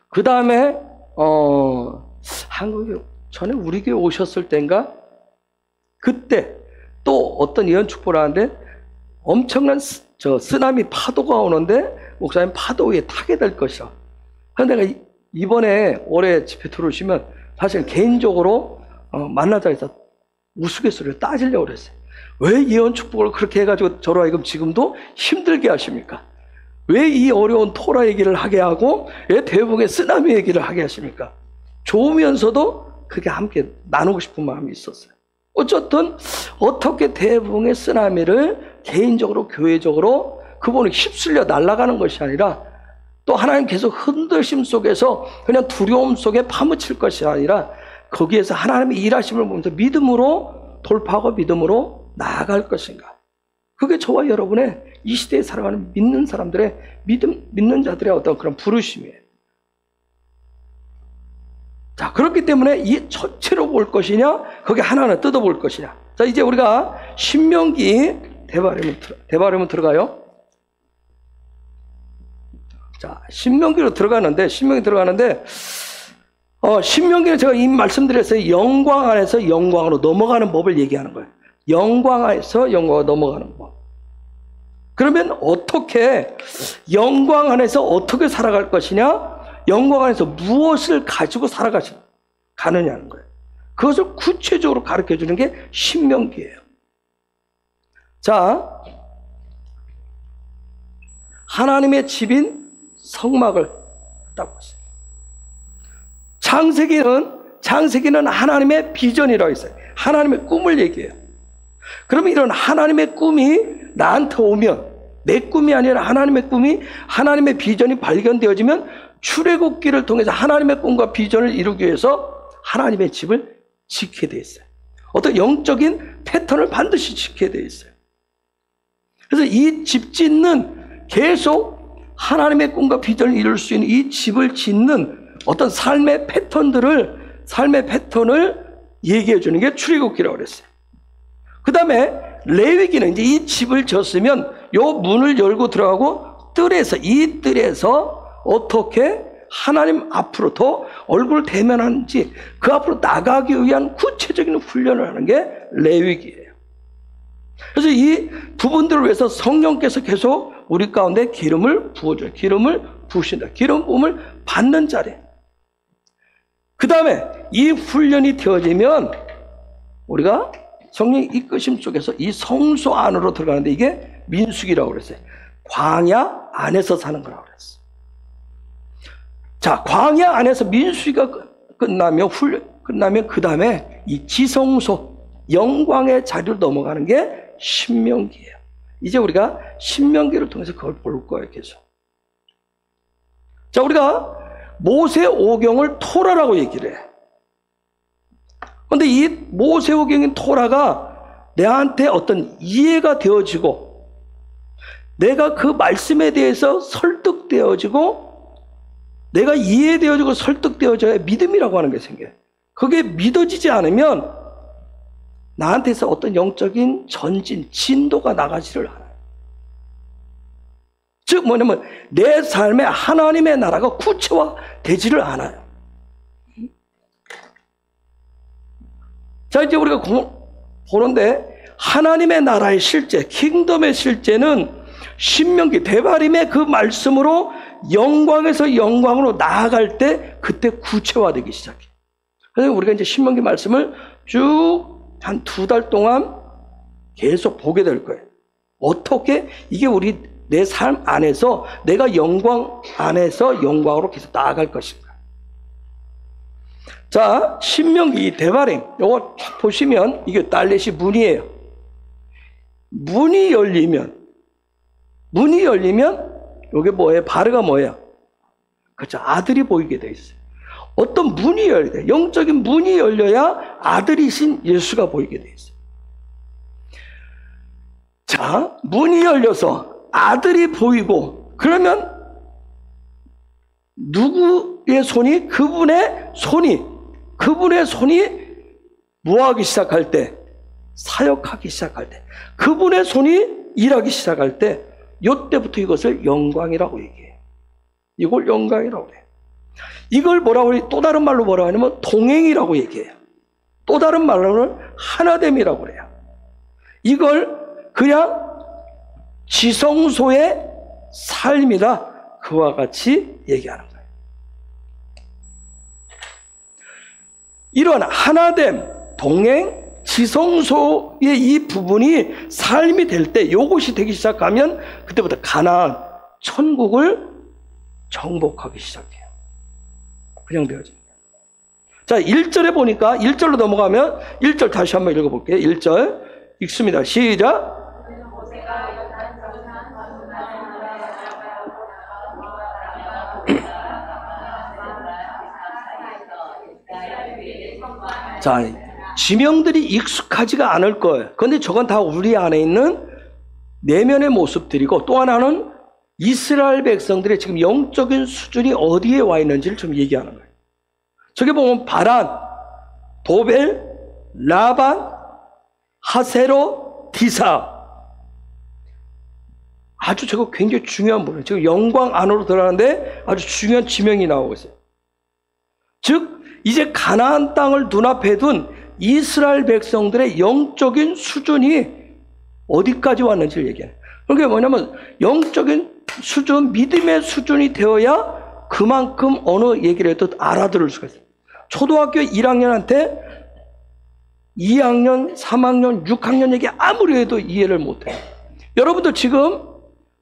그 다음에 한국에 전에 우리 교회 오셨을 때인가 그때 또 어떤 예언 축복을 하는데 엄청난 쓰나미 파도가 오는데 목사님 파도 위에 타게 될 것이라. 그런데 내가 이번에 올해 집회 들어오시면 사실 개인적으로 만나자 해서 우스갯소리를 따지려고 그랬어요. 왜 예언 축복을 그렇게 해가지고 저로 하여금 지금도 힘들게 하십니까? 왜 이 어려운 토라 얘기를 하게 하고 왜 대붕의 쓰나미 얘기를 하게 하십니까? 좋으면서도 그게 함께 나누고 싶은 마음이 있었어요. 어쨌든 어떻게 대붕의 쓰나미를 개인적으로 교회적으로 그분을 휩쓸려 날아가는 것이 아니라 또 하나님 계속 흔들심 속에서 그냥 두려움 속에 파묻힐 것이 아니라 거기에서 하나님의 일하심을 보면서 믿음으로 돌파하고 믿음으로 나아갈 것인가. 그게 저와 여러분의 이 시대에 살아가는 믿는 사람들의 믿는 자들의 어떤 그런 부르심이에요. 자, 그렇기 때문에 이 전체로 볼 것이냐, 거기 하나하나 뜯어볼 것이냐. 자, 이제 우리가 신명기 대바레문 들어가요. 자, 신명기로 들어가는데, 신명기는 제가 이미 말씀드렸어요. 영광 안에서 영광으로 넘어가는 법을 얘기하는 거예요. 영광 안에서 영광으로 넘어가는 법. 그러면 어떻게, 영광 안에서 어떻게 살아갈 것이냐, 영광 안에서 무엇을 가지고 가느냐는 거예요. 그것을 구체적으로 가르쳐 주는 게 신명기예요. 자, 하나님의 집인 성막을 딱 보세요. 창세기는 하나님의 비전이라고 했어요. 하나님의 꿈을 얘기해요. 그러면 이런 하나님의 꿈이 나한테 오면, 내 꿈이 아니라 하나님의 꿈이, 하나님의 비전이 발견되어지면 출애굽기를 통해서 하나님의 꿈과 비전을 이루기 위해서 하나님의 집을 지켜야 돼 있어요. 어떤 영적인 패턴을 반드시 지켜야 돼 있어요. 그래서 이 집 짓는, 계속 하나님의 꿈과 비전을 이룰 수 있는 이 집을 짓는 어떤 삶의 패턴을 얘기해 주는 게 출애굽기라고 그랬어요. 그 다음에 레위기는 이제 이 집을 졌으면 요 문을 열고 들어가고 이 뜰에서 어떻게 하나님 앞으로 더 얼굴을 대면하는지 그 앞으로 나가기 위한 구체적인 훈련을 하는 게 레위기예요. 그래서 이 부분들을 위해서 성령께서 계속 우리 가운데 기름을 부어줘요. 기름을 부으신다. 기름 부음을 받는 자리예요. 그 다음에 이 훈련이 되어지면 우리가 성령의 이끄심 속에서 이 성소 안으로 들어가는데 이게 민수기라고 그랬어요. 광야 안에서 사는 거라고 그랬어요. 자, 광야 안에서 민수기가 끝나면 그 다음에 이 지성소, 영광의 자리로 넘어가는 게 신명기예요. 이제 우리가 신명기를 통해서 그걸 볼 거예요, 계속. 자, 우리가 모세오경을 토라라고 얘기를 해요. 그런데 이 모세오경인 토라가 내한테 어떤 이해가 되어지고 내가 그 말씀에 대해서 설득되어지고 내가 이해되어지고 설득되어져야 믿음이라고 하는 게 생겨요. 그게 믿어지지 않으면 나한테서 어떤 영적인 전진, 진도가 나가지를 않아요. 즉 뭐냐면 내 삶에 하나님의 나라가 구체화되지를 않아요. 자, 이제 우리가 보는데 하나님의 나라의 실제, 킹덤의 실제는 신명기 데바림의 그 말씀으로 영광에서 영광으로 나아갈 때 그때 구체화되기 시작해요. 그래서 우리가 이제 신명기 말씀을 쭉 한 2달 동안 계속 보게 될 거예요. 어떻게 이게 내 삶 안에서 내가 영광 안에서 영광으로 계속 나아갈 것인가. 자, 신명기 데바림 요거 보시면 이게 딸렛이 문이에요. 문이 열리면 이게 뭐예요? 바르가 뭐예요? 그렇죠. 아들이 보이게 돼 있어요. 어떤 문이 열려야 돼. 영적인 문이 열려야 아들이신 예수가 보이게 돼 있어요. 자, 문이 열려서 아들이 보이고 그러면 누구의 손이? 그분의 손이 뭐하기 시작할 때? 사역하기 시작할 때. 그분의 손이 일하기 시작할 때 이때부터 이것을 영광이라고 얘기해요. 이걸 영광이라고 해요. 이걸 또 다른 말로 뭐라고 하냐면 동행이라고 얘기해요. 또 다른 말로는 하나됨이라고 해요. 이걸 그냥 지성소의 삶이라 그와 같이 얘기하는 거예요. 이런 하나됨, 동행, 지성소의 이 부분이 삶이 될 때, 이것이 되기 시작하면 그때부터 가나안, 천국을 정복하기 시작해요. 그냥 되어집니다. 자, 1절에 보니까 1절로 넘어가면 1절 다시 한번 읽어볼게요. 1절 읽습니다. 시작. 자, 지명들이 익숙하지가 않을 거예요. 그런데 저건 다 우리 안에 있는 내면의 모습들이고 또 하나는 이스라엘 백성들의 지금 영적인 수준이 어디에 와 있는지를 좀 얘기하는 거예요. 저기 보면 바란, 도벨, 라반, 하세로, 디사. 아주 저거 굉장히 중요한 부분이에요. 지금 영광 안으로 들어가는데 아주 중요한 지명이 나오고 있어요. 즉 이제 가나안 땅을 눈앞에 둔 이스라엘 백성들의 영적인 수준이 어디까지 왔는지를 얘기해요. 그게 뭐냐면 영적인 수준, 믿음의 수준이 되어야 그만큼 어느 얘기를 해도 알아들을 수가 있어요. 초등학교 1학년한테 2학년, 3학년, 6학년 얘기 아무리 해도 이해를 못해요. 여러분들 지금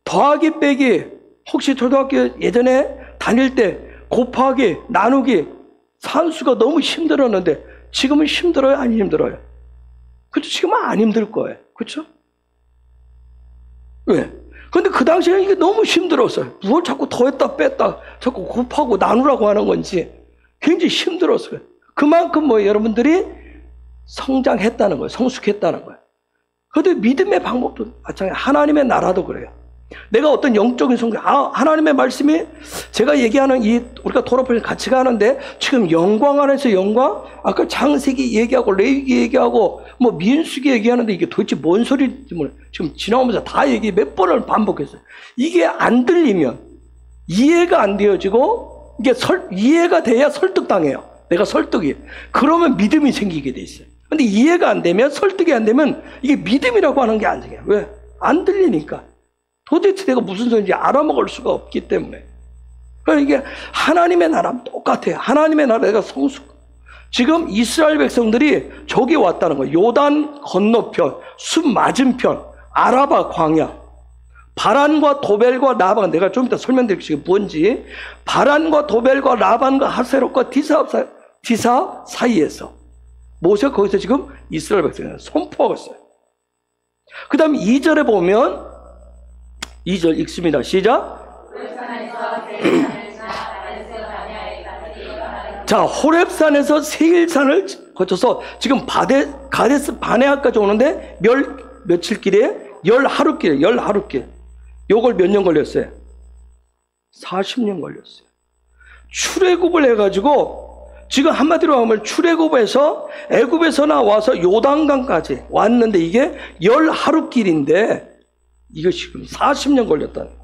더하기 빼기 혹시 초등학교 예전에 다닐 때 곱하기, 나누기, 산수가 너무 힘들었는데 지금은 힘들어요? 안 힘들어요? 그렇죠? 지금은 안 힘들 거예요. 그렇죠? 왜? 근데 그 당시에는 이게 너무 힘들었어요. 뭘 자꾸 더했다 뺐다 자꾸 곱하고 나누라고 하는 건지 굉장히 힘들었어요. 그만큼 뭐 여러분들이 성장했다는 거예요. 성숙했다는 거예요. 그런데 믿음의 방법도 마찬가지예요. 하나님의 나라도 그래요. 내가 어떤 영적인 성장, 하나님의 말씀이 제가 얘기하는 우리가 토라풀 같이 가는데 지금 영광 안에서 영광, 아까 창세기 얘기하고 레위기 얘기하고 뭐 민수기 얘기하는데 이게 도대체 뭔 소리인지 몰라요. 지금 지나오면서 다 얘기 몇 번을 반복했어요. 이게 안 들리면 이해가 안 되어지고 이게 이해가 돼야 설득당해요. 내가 설득이. 그러면 믿음이 생기게 돼 있어요. 근데 이해가 안 되면 설득이 안 되면 이게 믿음이라고 하는 게 안 생겨요. 왜? 안 들리니까. 도대체 내가 무슨 소리인지 알아먹을 수가 없기 때문에. 그러니까 이게 하나님의 나라랑 똑같아요. 하나님의 나라 내가 성숙. 지금 이스라엘 백성들이 저기 왔다는 거예요. 요단 건너편, 숲 맞은편, 아라바 광야. 바란과 도벨과 라반, 내가 좀 이따 설명드릴게요. 뭔지. 바란과 도벨과 라반과 하세롯과 디사 사이에서 모세가 거기서 지금 이스라엘 백성을 선포하고 있어요. 그 다음 2절에 보면 2절 읽습니다. 시작. 자, 호렙산에서 세일산을 거쳐서 지금 가데스 바네아까지 오는데 며칠 길이에요? 10하루길. 요걸 몇 년 걸렸어요? 40년 걸렸어요. 출애굽을 해가지고 지금 한마디로 하면 출애굽에서 애굽에서 나와서 요단강까지 왔는데 이게 10하루길인데 이거 지금 40년 걸렸다는 거예요.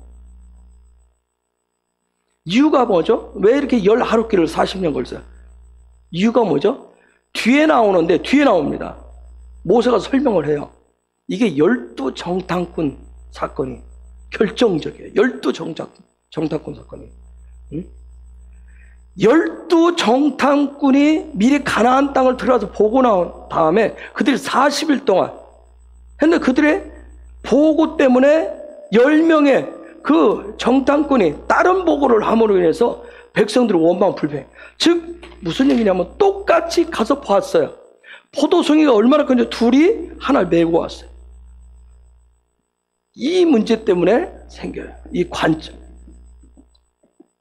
이유가 뭐죠? 왜 이렇게 10하루길을 40년 걸렸어요? 이유가 뭐죠? 뒤에 나옵니다. 모세가 설명을 해요. 이게 12정탐꾼 사건이 결정적이에요. 12정탐꾼 사건이. 12정탐꾼이 미리 가나안 땅을 들어가서 보고 나온 다음에 그들이 40일 동안 했는데 그들의 보고 때문에 10명의 그 정탐꾼이 다른 보고를 함으로 인해서 백성들이 원망 불평. 즉 무슨 얘기냐면 똑같이 가서 봤어요. 포도송이가 얼마나 큰지 둘이 하나를 메고 왔어요. 이 문제 때문에 생겨요. 이 관점.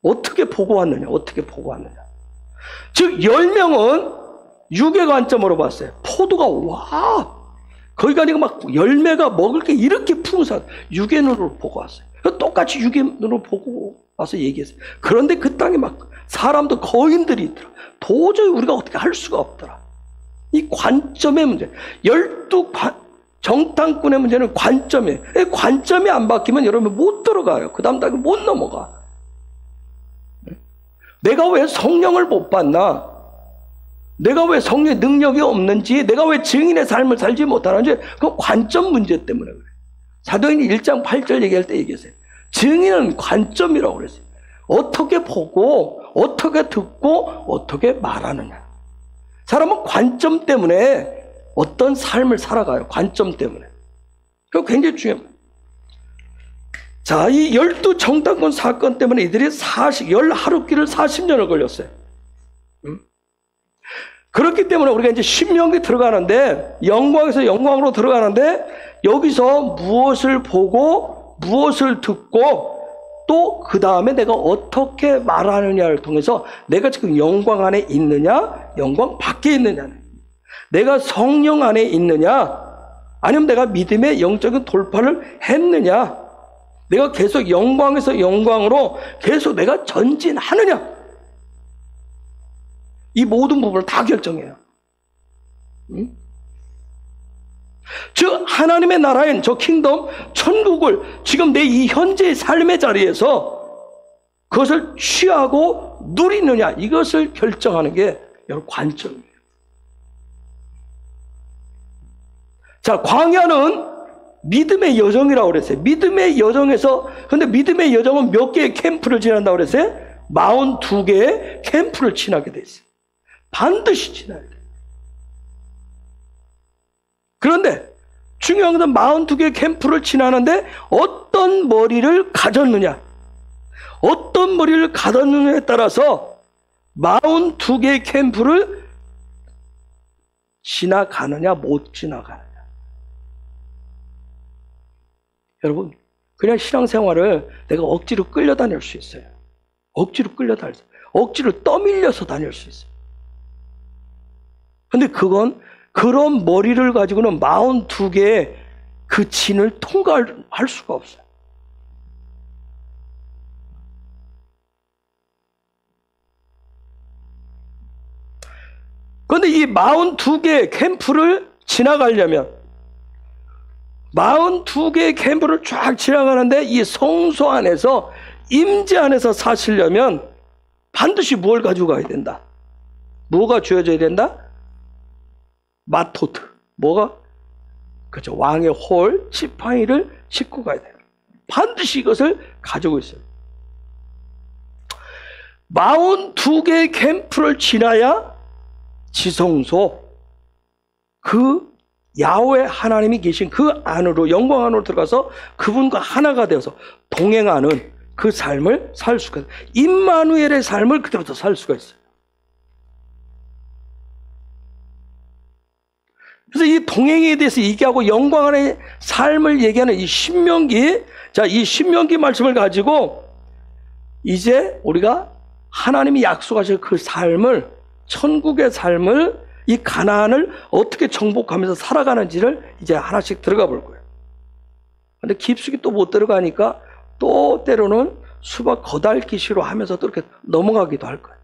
어떻게 보고 왔느냐? 즉 10명은 육의 관점으로 봤어요. 포도가 거기 가니까 막 열매가 먹을 게 이렇게 풍성한 육의 눈으로 보고 왔어요. 똑같이 육의 눈으로 보고 와서 얘기했어요. 그런데 그 땅에 막 사람도 거인들이 있더라. 도저히 우리가 어떻게 할 수가 없더라. 이 관점의 문제. 12정탐꾼의 문제는 관점이에요. 관점이 안 바뀌면 여러분 못 들어가요. 그 다음 단계 못 넘어가. 내가 왜 성령을 못 받나? 내가 왜 성령의 능력이 없는지, 내가 왜 증인의 삶을 살지 못하는지, 그건 관점 문제 때문에 그래요. 사도행전 1장 8절 얘기할 때 얘기했어요. 증인은 관점이라고 그랬어요. 어떻게 보고, 어떻게 듣고, 어떻게 말하느냐. 사람은 관점 때문에 어떤 삶을 살아가요. 관점 때문에. 그거 굉장히 중요합니다. 자, 이 12정탐꾼 사건 때문에 이들이 10하루길을 40년을 걸렸어요. 그렇기 때문에 우리가 이제 신명기 들어가는데, 영광에서 영광으로 들어가는데, 여기서 무엇을 보고, 무엇을 듣고, 또 그 다음에 내가 어떻게 말하느냐를 통해서 내가 지금 영광 안에 있느냐, 영광 밖에 있느냐, 내가 성령 안에 있느냐, 아니면 내가 믿음의 영적인 돌파를 했느냐, 내가 계속 영광에서 영광으로 계속 내가 전진하느냐, 이 모든 부분을 다 결정해요. 즉 하나님의 나라인 저 킹덤, 천국을 지금 내 이 현재의 삶의 자리에서 그것을 취하고 누리느냐, 이것을 결정하는 게 여러분 관점이에요. 자, 광야는 믿음의 여정이라고 그랬어요. 믿음의 여정에서, 근데 믿음의 여정은 몇 개의 캠프를 지난다고 그랬어요? 42개의 캠프를 지나게 돼 있어요. 반드시 지나야 돼요. 그런데 중요한 것은 42개의 캠프를 지나는데 어떤 머리를 가졌느냐, 어떤 머리를 가졌느냐에 따라서 42개의 캠프를 지나가느냐 못 지나가느냐. 여러분, 그냥 신앙생활을 내가 억지로 끌려다닐 수 있어요. 억지로 끌려다닐 수 있어요. 억지로 떠밀려서 다닐 수 있어요. 근데 그건 그런 머리를 가지고는 42개의 그 진을 통과할 수가 없어요. 그런데 이 42개의 캠프를 지나가려면 42개의 캠프를 쫙 지나가는데 이 성소 안에서, 임재 안에서 사시려면 반드시 뭘 가지고 가야 된다? 뭐가 주어져야 된다? 마토트. 뭐가? 그렇죠. 왕의 홀, 지팡이를 싣고 가야 돼요. 반드시 이것을 가지고 있어요. 42개의 캠프를 지나야 지성소, 그 야훼 하나님이 계신 그 안으로, 영광 안으로 들어가서 그분과 하나가 되어서 동행하는 그 삶을 살 수가 있어요. 임마누엘의 삶을 그때부터 살 수가 있어요. 그래서 이 동행에 대해서 얘기하고 영광 안의 삶을 얘기하는 이 신명기, 자, 이 신명기 말씀을 가지고 이제 우리가 하나님이 약속하신 그 삶을, 천국의 삶을, 이 가나안을 어떻게 정복하면서 살아가는지를 이제 하나씩 들어가 볼 거예요. 근데 깊숙이 또 못 들어가니까 또 때로는 수박 거달기시로 하면서 또 이렇게 넘어가기도 할 거예요.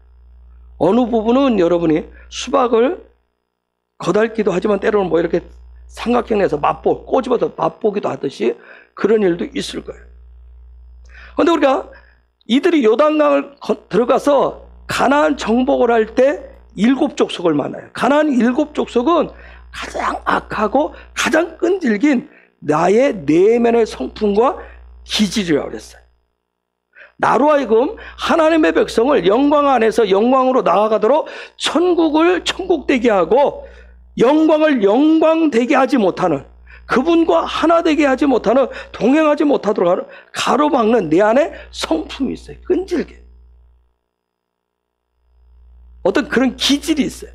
어느 부분은 여러분이 수박을 거달기도 하지만 때로는 뭐 이렇게 삼각형 내서 꼬집어서 맛보기도 하듯이 그런 일도 있을 거예요. 그런데 우리가 이들이 요단강을 들어가서 가나안 정복을 할 때 7족속을 만나요. 가나안 7족속은 가장 악하고 가장 끈질긴 나의 내면의 성품과 기질이라고 그랬어요. 나로 하여금 하나님의 백성을 영광 안에서 영광으로 나아가도록 천국을 천국되게 하고 영광을 영광되게 하지 못하는, 그분과 하나 되게 하지 못하는, 동행하지 못하도록 가로막는 내 안에 성품이 있어요. 끈질게. 어떤 그런 기질이 있어요.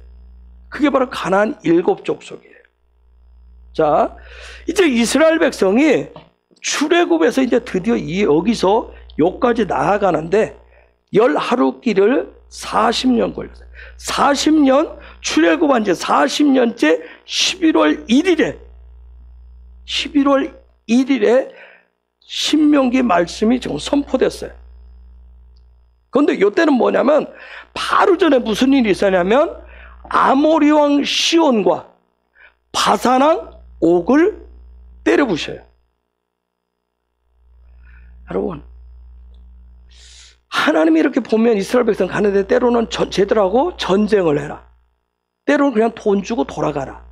그게 바로 가나안 7족속이에요. 자, 이제 이스라엘 백성이 출애굽에서 이제 드디어 여기서 여기까지 나아가는데 10하루길을 40년 걸렸어요. 40년, 출애굽한 지 40년째 11월 1일에 신명기 말씀이 지금 선포됐어요. 그런데 이때는 뭐냐면 바로 전에 무슨 일이 있었냐면 아모리 왕 시온과 바산 왕 옥을 때려 부셔요. 여러분, 하나님이 이렇게 보면 이스라엘 백성 가는데 때로는 쟤들하고 전쟁을 해라, 때로는 그냥 돈 주고 돌아가라,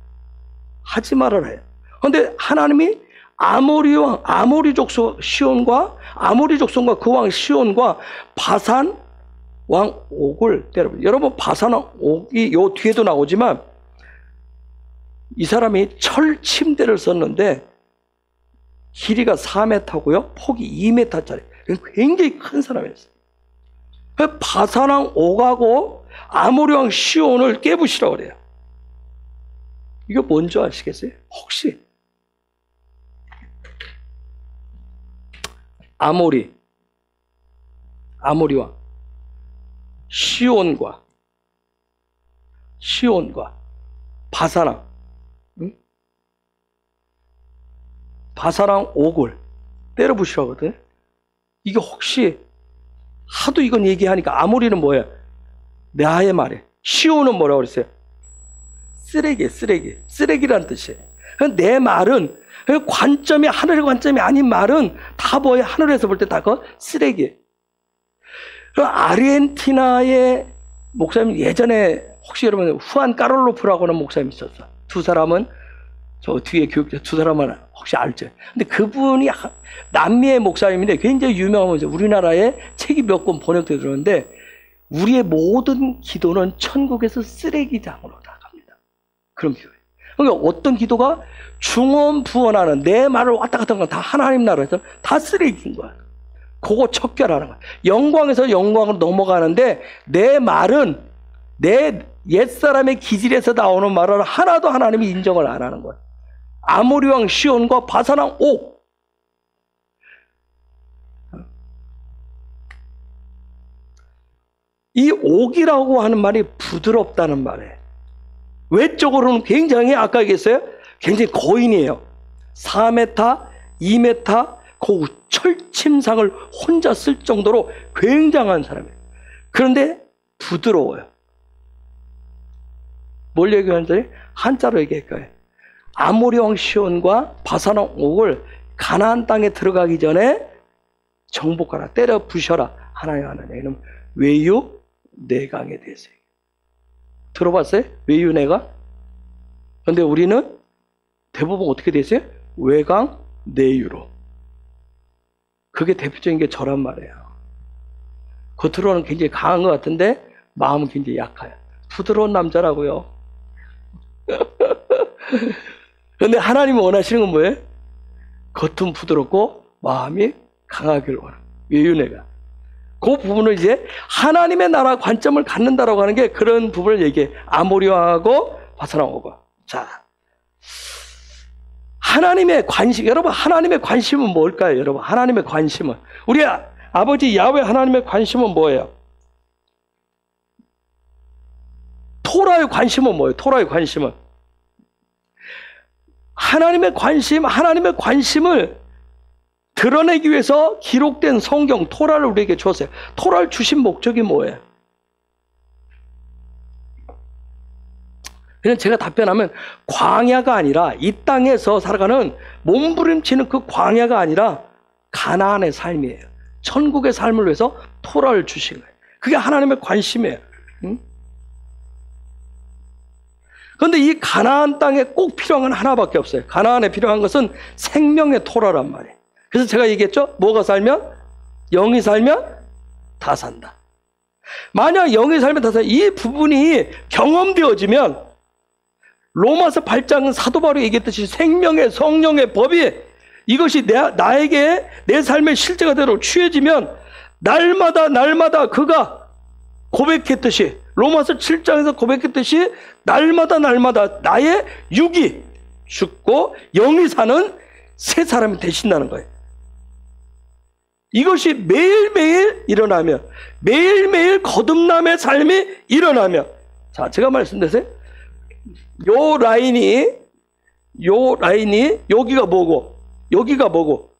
하지 말아라 해요. 그런데 하나님이 아모리 족속 시온과 그 왕 시온과 바산 왕 옥을 때려버려요. 여러분, 바산 왕 옥이 요 뒤에도 나오지만 이 사람이 철 침대를 썼는데 길이가 4m고요 폭이 2m짜리 굉장히 큰 사람이었어요. 바산 왕 옥하고 아모리 왕 시온을 깨부시라고 그래요. 이거 뭔지 아시겠어요? 혹시 아모리 왕 시온과 바산 왕, 바산 왕 옥을 때려 부시라고 하거든. 이게 혹시 하도 이건 얘기하니까 아모리는 뭐예요? 나의 말에 시온은 뭐라고 그랬어요? 쓰레기라는 뜻이에요. 내 말은, 관점이 하늘의 관점이 아닌 말은 다 뭐예요? 하늘에서 볼 때 다 그 쓰레기예요. 아르헨티나의 목사님, 예전에 혹시 여러분 후안 까롤로프라고 하는 목사님이 있었어. 두 사람은 저 뒤에 교육자 두 사람은 혹시 알죠? 근데 그분이 남미의 목사님인데 굉장히 유명한 목사님, 우리나라에 책이 몇 권 번역되어 들었는데 우리의 모든 기도는 천국에서 쓰레기장으로 나갑니다. 그런 기도예요. 그러니까 어떤 기도가 중언부언하는 내 말을 왔다 갔다 하는 건 다 하나님 나라에서 다 쓰레기인 거야. 그거 척결하는 거야. 영광에서 영광으로 넘어가는데 내 말은 내 옛사람의 기질에서 나오는 말을 하나도 하나님이 인정을 안 하는 거야. 아모리 왕 시온과 바산 왕 옥. 이 옥이라고 하는 말이 부드럽다는 말이에요. 외적으로는 굉장히 아까 얘기했어요. 굉장히 거인이에요. 4m, 2m 그 철침상을 혼자 쓸 정도로 굉장한 사람이에요. 그런데 부드러워요. 뭘 얘기하는지 한자로 얘기할 거예요. 아모리 왕 시온과 바산 왕 옥을 가나안 땅에 들어가기 전에 정복하라, 때려 부셔라. 하나님 하나님 외유 내강에 대해서 들어봤어요? 외유 내강? 근데 우리는 대부분 어떻게 되세요? 외강 내유로. 그게 대표적인 게 저란 말이에요. 겉으로는 굉장히 강한 것 같은데 마음은 굉장히 약해요. 부드러운 남자라고요. 그런데 하나님이 원하시는 건 뭐예요? 겉은 부드럽고 마음이 강하기를 원해요. 외유내가. 그 부분을 이제 하나님의 나라 관점을 갖는다라고 하는 게 그런 부분을 얘기해. 아모리 왕하고 바산 왕하고. 자, 하나님의 관심, 여러분 하나님의 관심은 뭘까요? 여러분 하나님의 관심은, 우리 아버지 야훼 하나님의 관심은 뭐예요? 토라의 관심은 뭐예요? 토라의 관심은 하나님의 관심을 드러내기 위해서 기록된 성경 토라를 우리에게 줬어요. 토라를 주신 목적이 뭐예요? 그냥 제가 답변하면 광야가 아니라, 이 땅에서 살아가는 몸부림치는 그 광야가 아니라 가나안의 삶이에요. 천국의 삶을 위해서 토라를 주신 거예요. 그게 하나님의 관심이에요. 응? 그런데 이 가나안 땅에 꼭 필요한 건 하나밖에 없어요. 가나안에 필요한 것은 생명의 토라란 말이에요. 그래서 제가 얘기했죠. 뭐가 살면? 영이 살면 다 산다. 만약 영이 살면 다 산다. 이 부분이 경험되어지면 로마서 8장은 사도 바울이 얘기했듯이 생명의 성령의 법이 이것이 나에게 내 삶의 실제가 되도록 취해지면 날마다 그가 고백했듯이, 로마서 7장에서 고백했듯이 날마다 나의 육이 죽고 영이 사는 새 사람이 되신다는 거예요. 이것이 매일매일 일어나며, 매일매일 거듭남의 삶이 일어나며, 자, 제가 말씀드렸어요. 요 라인이 여기가 뭐고 여기가 뭐고,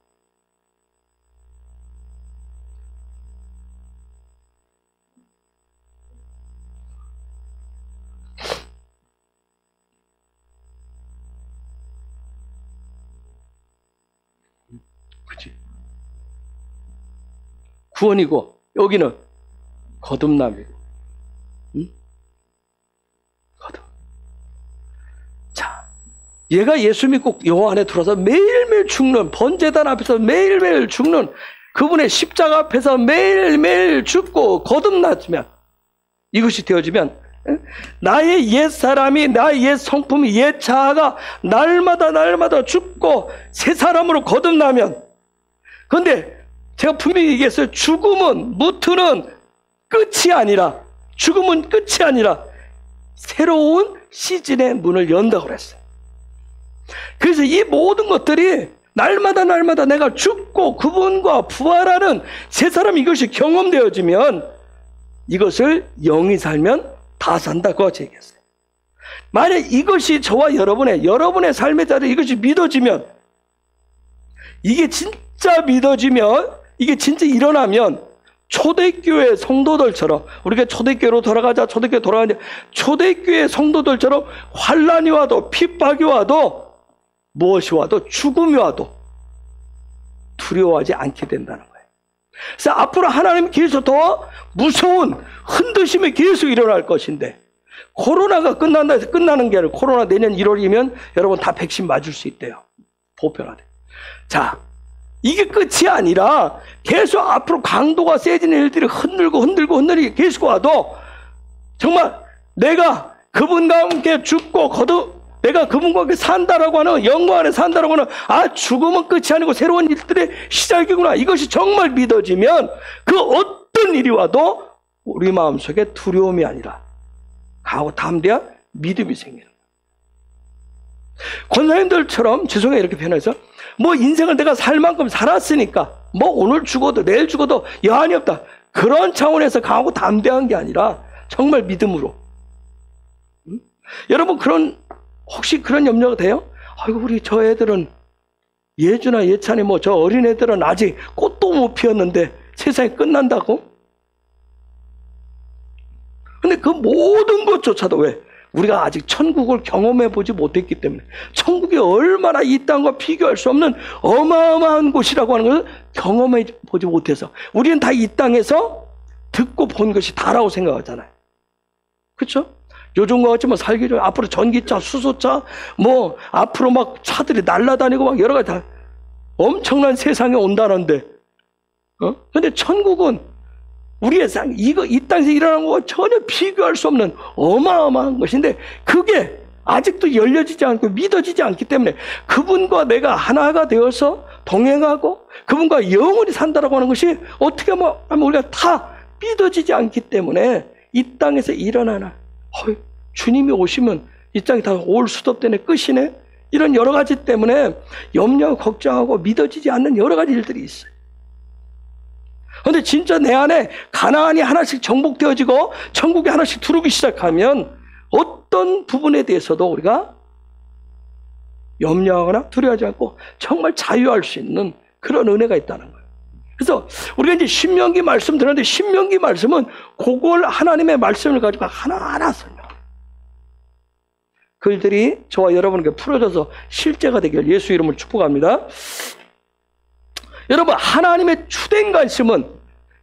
그치? 구원이고 여기는 거듭남이고, 응? 거듭. 자, 얘가 예수 믿고 요 안에 들어서 매일매일 죽는, 번제단 앞에서 매일매일 죽는, 그분의 십자가 앞에서 매일매일 죽고 거듭나면, 이것이 되어지면 나의 옛사람이, 나의 옛 성품이, 옛 자아가 날마다 죽고 새 사람으로 거듭나면, 그런데 제가 분명히 얘기했어요. 무트는 끝이 아니라, 죽음은 끝이 아니라 새로운 시즌의 문을 연다고 그랬어요. 그래서 이 모든 것들이 날마다 내가 죽고 그분과 부활하는 새 사람, 이것이 경험되어지면 이것을 영이 살면 다 산다고 얘기했어요. 만약 이것이 저와 여러분의 삶의 자리에 이것이 믿어지면, 이게 진짜 믿어지면, 이게 진짜 일어나면 초대교회 성도들처럼, 우리가 초대교회로 돌아가자, 초대교회 돌아가자, 초대교회 성도들처럼 환란이 와도, 핍박이 와도, 무엇이 와도, 죽음이 와도 두려워하지 않게 된다는 거예요. 그래서 앞으로 하나님 계속 더 무서운 흔드심이 계속 일어날 것인데, 코로나가 끝난다 해서 끝나는 게 아니라, 코로나 내년 1월이면 여러분 다 백신 맞을 수 있대요. 보편화돼. 자, 이게 끝이 아니라 계속 앞으로 강도가 세지는 일들이 흔들리게 계속 와도, 정말 내가 그분과 함께 죽고 내가 그분과 함께 산다라고 하는, 영광 안에 산다라고 하는, 죽음은 끝이 아니고 새로운 일들의 시작이구나, 이것이 정말 믿어지면 그 어떤 일이 와도 우리 마음속에 두려움이 아니라 강하고 담대한 믿음이 생기는 거예요. 권사님들처럼, 죄송해요 이렇게 표현해서, 뭐 인생을 내가 살 만큼 살았으니까 뭐 오늘 죽어도 내일 죽어도 여한이 없다, 그런 차원에서 강하고 담대한 게 아니라 정말 믿음으로. 여러분 혹시 그런 염려가 돼요? 아이고 우리 저 애들은, 예주나 예찬이 뭐 저 어린 애들은 아직 꽃도 못 피웠는데 세상이 끝난다고? 근데 그 모든 것조차도 왜? 우리가 아직 천국을 경험해 보지 못했기 때문에, 천국이 얼마나 이 땅과 비교할 수 없는 어마어마한 곳이라고 하는 것을 경험해 보지 못해서 우리는 다 이 땅에서 듣고 본 것이 다라고 생각하잖아요. 그렇죠? 요즘과 같이 뭐 살기 전에 앞으로 전기차, 수소차, 뭐 앞으로 막 차들이 날아다니고 막 여러 가지 다 엄청난 세상에 온다는데, 근데 천국은 우리의 이 땅에서 일어난 것과 전혀 비교할 수 없는 어마어마한 것인데, 그게 아직도 열려지지 않고 믿어지지 않기 때문에 그분과 내가 하나가 되어서 동행하고 그분과 영원히 산다라고 하는 것이 어떻게 하면 우리가 다 믿어지지 않기 때문에, 이 땅에서 일어나나 주님이 오시면 이 땅이 다 올 수도 때문에 끝이네, 이런 여러 가지 때문에 염려하고 걱정하고 믿어지지 않는 여러 가지 일들이 있어요. 그런데 진짜 내 안에 가나안이 하나씩 정복되어지고 천국이 하나씩 들어오기 시작하면 어떤 부분에 대해서도 우리가 염려하거나 두려워하지 않고 정말 자유할 수 있는 그런 은혜가 있다는 거예요. 그래서 우리가 이제 신명기 말씀 들었는데, 신명기 말씀은 그걸 하나님의 말씀을 가지고 하나하나 설명해요. 그들이 저와 여러분에게 풀어져서 실제가 되길 예수 이름으로 축복합니다. 여러분, 하나님의 주된 관심은,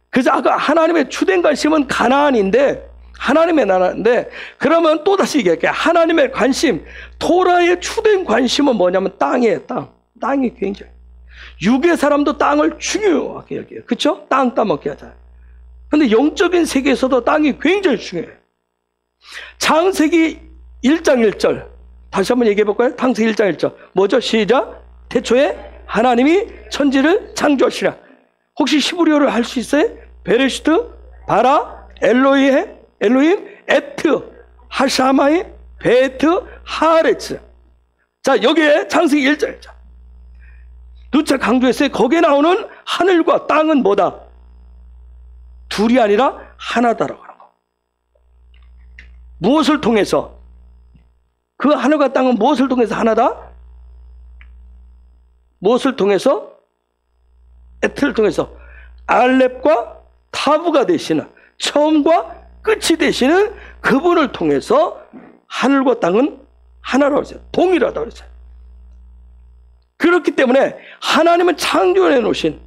그래서 아까 하나님의 주된 관심은 가나안인데, 하나님의 나라인데, 그러면 또다시 얘기할게요. 하나님의 관심, 토라의 주된 관심은 뭐냐면 땅이에요. 땅이 굉장히, 육의 사람도 땅을 중요하게 여겨요. 그렇죠? 땅 따먹게 하잖아요. 근데 영적인 세계에서도 땅이 굉장히 중요해요. 창세기 1장 1절 다시 한번 얘기해 볼까요? 창세기 1장 1절 뭐죠? 시작. 태초에 하나님이 천지를 창조하시라. 혹시 히브리어를 할 수 있어요? 베레시트, 바라, 엘로임, 에트, 하샤마이, 베트, 하레츠. 자, 여기에 창세기 1장 1절 누차 강조했어요. 거기에 나오는 하늘과 땅은 뭐다? 둘이 아니라 하나다라고 하는 거. 무엇을 통해서? 그 하늘과 땅은 무엇을 통해서 하나다? 무엇을 통해서? 에트를 통해서 알렙과 타브가 되시는, 처음과 끝이 되시는 그분을 통해서 하늘과 땅은 하나라고 했어요. 동일하다고 했어요. 그렇기 때문에 하나님은 창조해 놓으신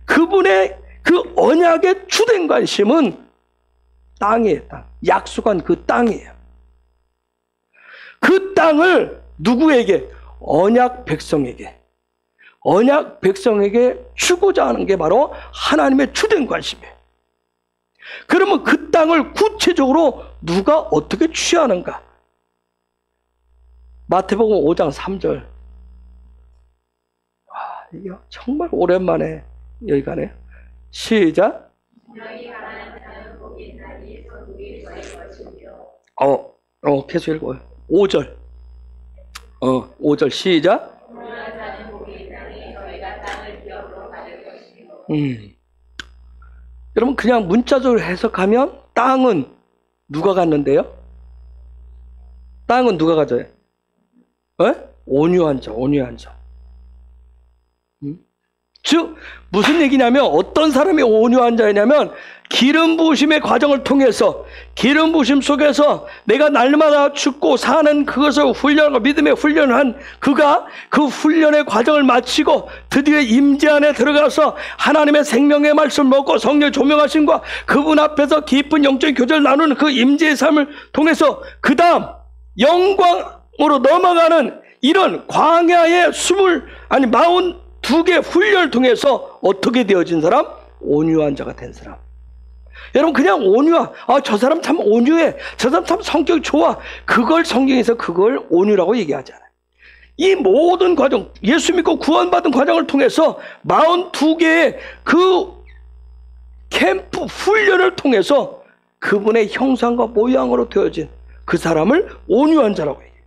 그분의 그 언약의 주된 관심은 땅이에요. 땅. 약속한 그 땅이에요. 그 땅을 누구에게? 언약 백성에게 주고자 하는 게 바로 하나님의 주된 관심이에요. 그러면 그 땅을 구체적으로 누가 어떻게 취하는가? 마태복음 5장 3절. 이게 정말 오랜만에 여기 가네요. 시작. 계속 읽어요. 5절. 5절 시작. 여러분, 그냥 문자적으로 해석하면 땅은 누가 갖는데요? 땅은 누가 가져요? 온유한 자. 즉 무슨 얘기냐면 어떤 사람이 온유한 자냐면 기름 부으심의 과정을 통해서 기름 부으심 속에서 내가 날마다 죽고 사는 그것을 훈련하고 믿음의 훈련을 한 그가 그 훈련의 과정을 마치고 드디어 임재 안에 들어가서 하나님의 생명의 말씀을 먹고 성령 조명하심과 그분 앞에서 깊은 영적인 교제를 나누는 그 임재의 삶을 통해서 그 다음 영광으로 넘어가는 이런 광야의 42개 훈련을 통해서 어떻게 되어진 사람? 온유한 자가 된 사람. 여러분 그냥 온유한, 저 사람 참 온유해, 저 사람 참 성격이 좋아, 그걸 성경에서 그걸 온유라고 얘기하잖아요. 이 모든 과정, 예수 믿고 구원받은 과정을 통해서 42개의 그 캠프 훈련을 통해서 그분의 형상과 모양으로 되어진 그 사람을 온유한 자라고 얘기해요.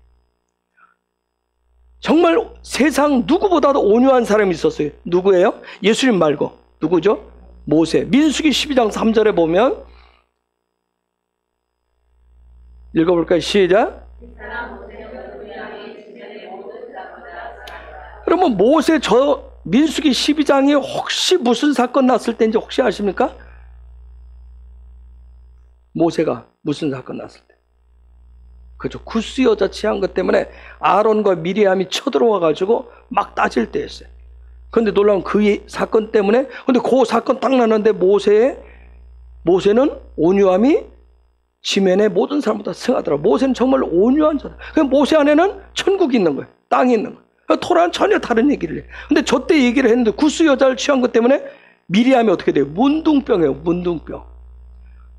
정말 세상 누구보다도 온유한 사람이 있었어요. 누구예요? 예수님 말고. 누구죠? 모세. 민수기 12장 3절에 보면 읽어볼까요? 시작. 그러면 모세 민수기 12장이 혹시 무슨 사건 났을 때인지 혹시 아십니까? 모세가 무슨 사건 났을 때? 그죠. 구스 여자 취한 것 때문에 아론과 미리암이 쳐들어와 가지고 막 따질 때였어요. 그런데 놀라운 그 사건 때문에, 근데 그 사건 딱 났는데 모세는 온유함이 지면의 모든 사람보다 승하더라. 모세는 정말 온유한 자다. 그럼 모세 안에는 천국이 있는 거예요. 땅이 있는 거예요. 토라는 전혀 다른 얘기를 해요. 근데 저때 얘기를 했는데 구스 여자를 취한 것 때문에 미리암이 어떻게 돼요? 문둥병이에요. 문둥병.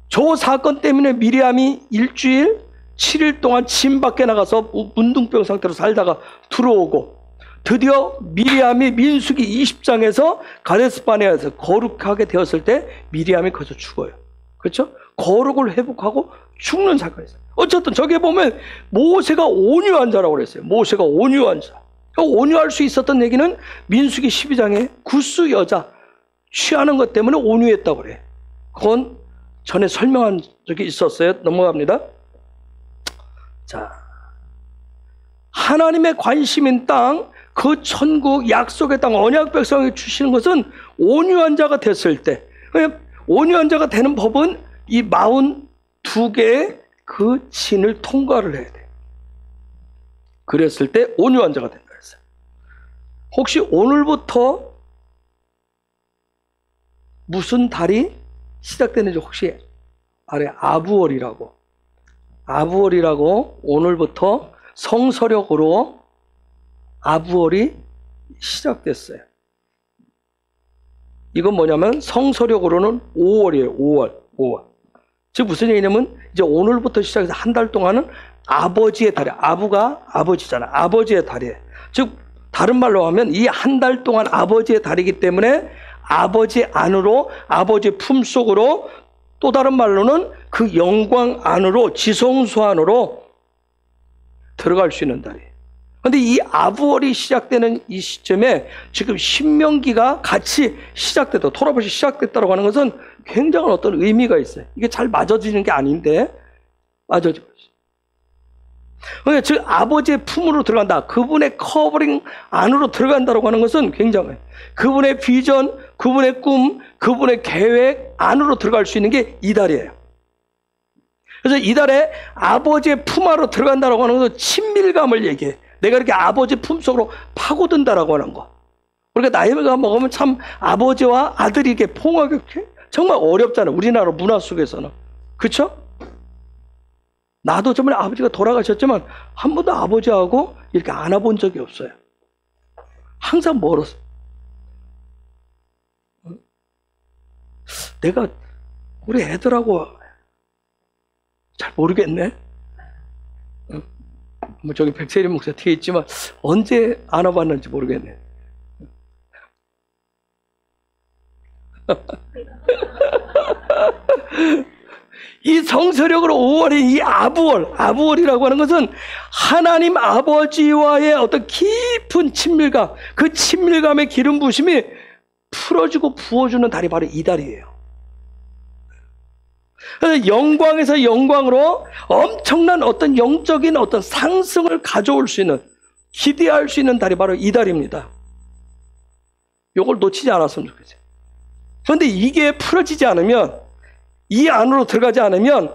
저 사건 때문에 미리암이 일주일 7일 동안 집 밖에 나가서 문둥병 상태로 살다가 들어오고, 드디어 미리암이 민수기 20장에서 가데스바네아에서 거룩하게 되었을 때 미리암이 거기서 죽어요. 그렇죠? 거룩을 회복하고 죽는 사건이 있어요. 어쨌든 저게 보면 모세가 온유한 자라고 그랬어요. 모세가 온유한 자. 온유할 수 있었던 얘기는 민수기 12장에 구스 여자 취하는 것 때문에 온유했다고 그래요. 그건 전에 설명한 적이 있었어요. 넘어갑니다. 자, 하나님의 관심인 땅, 그 천국 약속의 땅, 언약 백성에게 주시는 것은 온유한 자가 됐을 때, 온유한 자가 되는 법은 이 42개의 그 진을 통과를 해야 돼요. 그랬을 때 온유한 자가 된다 했어요. 혹시 오늘부터 무슨 달이 시작되는지 혹시 알아요? 아부월이라고 오늘부터 성서력으로 아부월이 시작됐어요. 이건 뭐냐면 성서력으로는 5월이에요. 5월. 즉 무슨 얘기냐면 이제 오늘부터 시작해서 한 달 동안은 아버지의 달이에요. 아부가 아버지잖아. 아버지의 달이에요. 즉 다른 말로 하면 이 한 달 동안 아버지의 달이기 때문에 아버지 안으로, 아버지 품속으로, 또 다른 말로는 그 영광 안으로, 지성소 안으로 들어갈 수 있는 달이에요. 그런데 이 아부월이 시작되는 이 시점에 지금 신명기가 같이 시작됐다, 토라봇이 시작됐다고 하는 것은 굉장한 어떤 의미가 있어요. 이게 잘 맞아지는 게 아닌데 맞아지고 있어요. 그러니까 즉 아버지의 품으로 들어간다, 그분의 커버링 안으로 들어간다고 하는 것은 굉장해요. 그분의 비전, 그분의 꿈, 그분의 계획 안으로 들어갈 수 있는 게 이 달이에요. 그래서 이 달에 아버지의 품 안으로 들어간다고 하는 것은 친밀감을 얘기해. 내가 이렇게 아버지 품속으로 파고든다라고 하는 거. 우리가 나이가 먹으면 참 아버지와 아들이 이렇게 통하게 정말 어렵잖아요. 우리나라 문화 속에서는. 그렇죠? 나도 정말 아버지가 돌아가셨지만 한 번도 아버지하고 이렇게 안아본 적이 없어요. 항상 멀었어. 내가 우리 애들하고 잘 모르겠네. 뭐 저기 백세리 목사 뒤에 있지만 언제 안아봤는지 모르겠네. 이 성서력으로 5월의 이 아부월이라고 하는 것은 하나님 아버지와의 어떤 깊은 친밀감, 그 친밀감의 기름 부으심이 풀어주고 부어주는 달이 바로 이 달이에요. 그래서 영광에서 영광으로 엄청난 어떤 영적인 어떤 상승을 가져올 수 있는, 기대할 수 있는 달이 바로 이 달입니다. 요걸 놓치지 않았으면 좋겠어요. 그런데 이게 풀어지지 않으면, 이 안으로 들어가지 않으면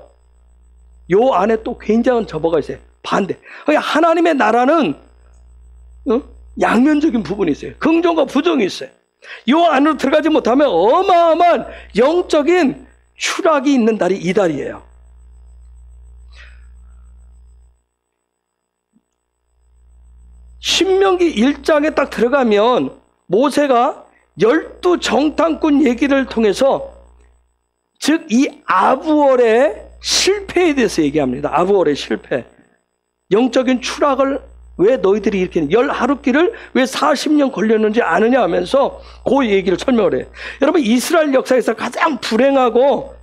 요 안에 또 굉장한 저버가 있어요. 반대. 하나님의 나라는 양면적인 부분이 있어요. 긍정과 부정이 있어요. 요 안으로 들어가지 못하면 어마어마한 영적인 추락이 있는 달이 이 달이에요. 신명기 1장에 딱 들어가면 모세가 12정탐꾼 얘기를 통해서, 즉 이 아부월의 실패에 대해서 얘기합니다. 아부월의 실패. 영적인 추락을 왜 너희들이 이렇게 하루길을 왜 40년 걸렸는지 아느냐 하면서 그 얘기를 설명을 해요. 여러분, 이스라엘 역사에서 가장 불행하고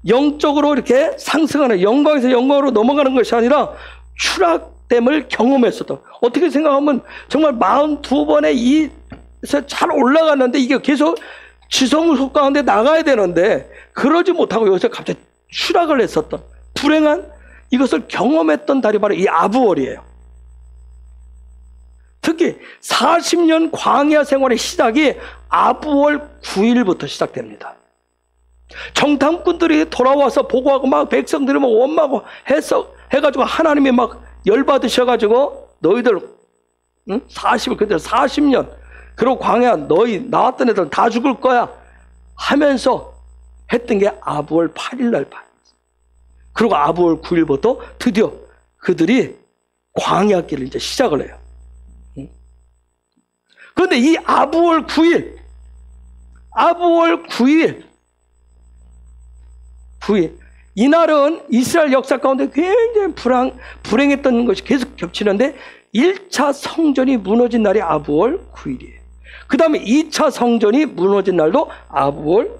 영적으로 이렇게 상승하는, 영광에서 영광으로 넘어가는 것이 아니라 추락됨을 경험했었다. 어떻게 생각하면 정말 42번의 이에서 잘 올라갔는데 이게 계속 지성소 가운데 나가야 되는데 그러지 못하고 여기서 갑자기 추락을 했었던 불행한 이것을 경험했던 달이 바로 이 아부월이에요. 특히 40년 광야 생활의 시작이 아부월 9일부터 시작됩니다. 정탐꾼들이 돌아와서 보고하고 막 백성들이 막 원망하고 해가지고 하나님이 막 열받으셔가지고 너희들 40년 그리고 광야 너희 나왔던 애들 다 죽을 거야 하면서 했던 게 아부월 8일날 그리고 아부월 9일부터 드디어 그들이 광야길을 이제 시작을 해요. 그런데 이 아부월 9일 이날은 이스라엘 역사 가운데 굉장히 불행했던 것이 계속 겹치는데 1차 성전이 무너진 날이 아부월 9일이에요. 그 다음에 2차 성전이 무너진 날도 아부월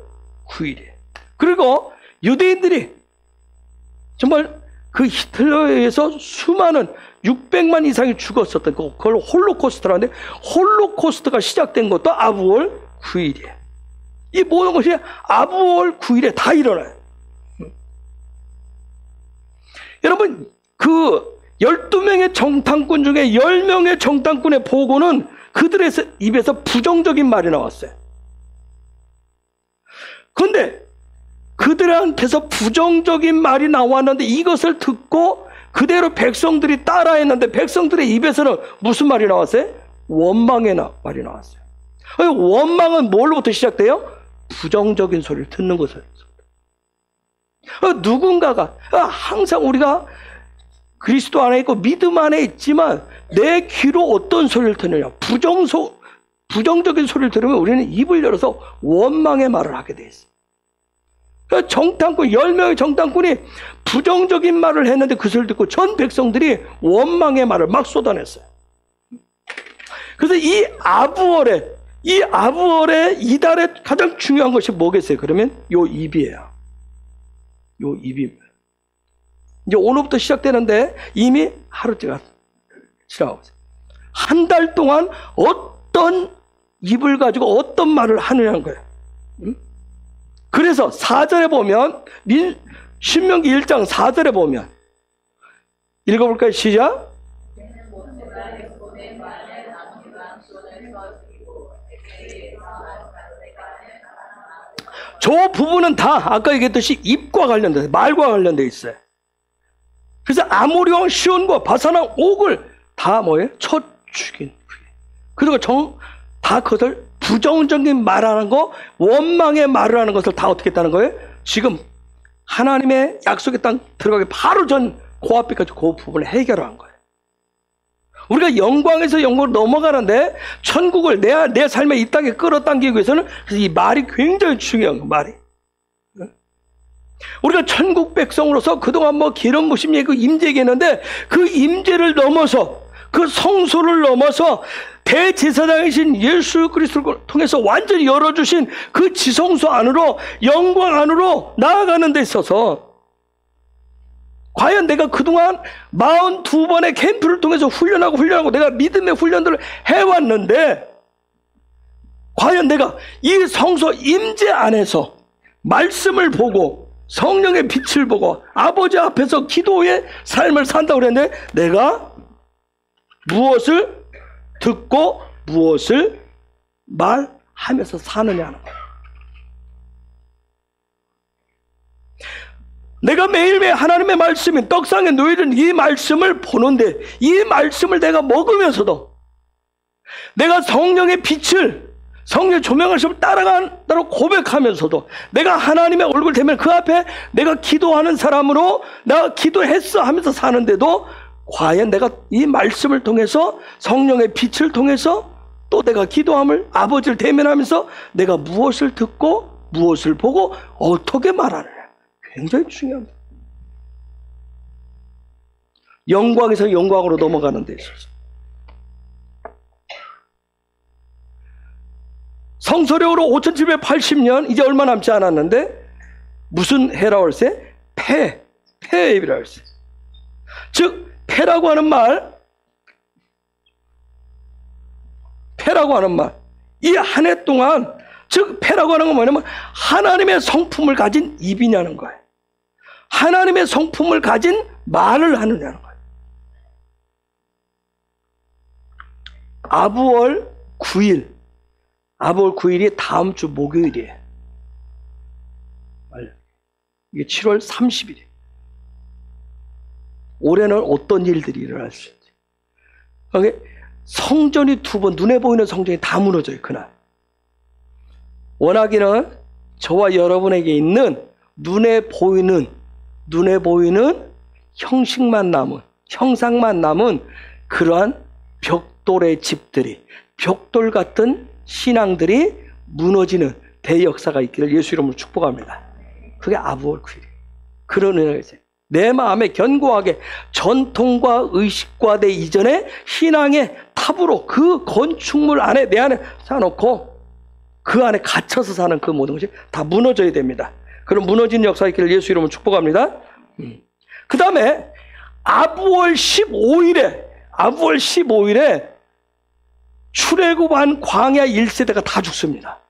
9일이에요. 그리고 유대인들이 정말 그 히틀러에 의해서 수많은 600만 이상이 죽었었던 그걸 홀로코스트라는데, 홀로코스트가 시작된 것도 아부월 9일이에요. 이 모든 것이 아부월 9일에 다 일어나요. 여러분, 그 12명의 정탐꾼 중에 10명의 정탐꾼의 보고는 그들의 입에서 부정적인 말이 나왔어요. 그런데 그들한테서 부정적인 말이 나왔는데 이것을 듣고 그대로 백성들이 따라했는데 백성들의 입에서는 무슨 말이 나왔어요? 원망의 말이 나왔어요. 원망은 뭘로부터 시작돼요? 부정적인 소리를 듣는 것을. 누군가가 항상 우리가 그리스도 안에 있고 믿음 안에 있지만 내 귀로 어떤 소리를 듣느냐, 부정적인 소리를 들으면 우리는 입을 열어서 원망의 말을 하게 돼 있어요. 정탐꾼 10명의 정탐꾼이 부정적인 말을 했는데 그 소리를 듣고 전 백성들이 원망의 말을 막 쏟아냈어요. 그래서 이 아부월에 이달에 가장 중요한 것이 뭐겠어요? 그러면 요 입이에요. 요 입입니다. 이제 오늘부터 시작되는데 이미 하루째가 지나가고 있어요. 한 달 동안 어떤 입을 가지고 어떤 말을 하느냐는 거예요. 그래서 4절에 보면 신명기 1장 4절에 보면 읽어볼까요? 시작. 저 부분은 다 아까 얘기했듯이 입과 관련돼, 말과 관련돼 있어요. 그래서 아모리 왕 시온과 바산 왕 옥을 다 뭐예요? 첫 죽인. 그리고 다 그것을 부정적인 말하는 거, 원망의 말을 하는 것을 다 어떻게 했다는 거예요? 지금 하나님의 약속의 땅 들어가기 바로 전 고앞에까지 그 부분을 해결한 거예요. 우리가 영광에서 영광으로 넘어가는데 천국을 내 삶의 이 땅에 끌어당기기 위해서는 그래서 이 말이 굉장히 중요한 거예요. 말이. 우리가 천국 백성으로서 그동안 뭐 기름 부심 얘기고 임재 얘기했는데 그 임재를 넘어서 그 성소를 넘어서 대제사장이신 예수 그리스도를 통해서 완전히 열어주신 그 지성소 안으로, 영광 안으로 나아가는 데 있어서 과연 내가 그동안 42번의 캠프를 통해서 훈련하고 내가 믿음의 훈련들을 해왔는데 과연 내가 이 성소 임재 안에서 말씀을 보고 성령의 빛을 보고 아버지 앞에서 기도의 삶을 산다고 그랬는데 내가 무엇을 듣고 무엇을 말하고 하면서 사느냐는 거예요. 내가 매일매일 하나님의 말씀인 떡상에 놓여있는 이 말씀을 보는데, 이 말씀을 내가 먹으면서도 내가 성령의 빛을, 성령의 조명하심을 따라간다고 고백하면서도 내가 하나님의 얼굴 대면 그 앞에 내가 기도하는 사람으로 내가 기도했어 하면서 사는데도 과연 내가 이 말씀을 통해서, 성령의 빛을 통해서 또 내가 기도함을, 아버지를 대면하면서 내가 무엇을 듣고 무엇을 보고 어떻게 말하느냐, 굉장히 중요합니다. 영광에서 영광으로 넘어가는 데 있어서 성서력으로 5780년, 이제 얼마 남지 않았는데 무슨 해라고 할세? 폐해이라고 할세. 즉 폐라고 하는 말, 이 한 해 동안, 즉 폐라고 하는 건 뭐냐면 하나님의 성품을 가진 입이냐는 거예요. 하나님의 성품을 가진 말을 하느냐는 거예요. 아부월 9일이 다음 주 목요일이에요. 이게 7월 30일이에요. 올해는 어떤 일들이 일어날 수 있지? 성전이 2번, 눈에 보이는 성전이 다 무너져요, 그날. 원하기는 저와 여러분에게 있는 눈에 보이는 형상만 남은 그러한 벽돌의 집들이, 벽돌 같은 신앙들이 무너지는 대역사가 있기를 예수 이름으로 축복합니다. 그게 아부월 9일이에요. 그런 은혜가 있어요. 내 마음에 견고하게 전통과 의식과 내 이전에 신앙의 탑으로 그 건축물 안에, 내 안에 사놓고 그 안에 갇혀서 사는 그 모든 것이 다 무너져야 됩니다. 그런 무너진 역사가 있기를 예수 이름으로 축복합니다. 그 다음에 아부월 15일에 출애굽한 광야 1세대가 다 죽습니다.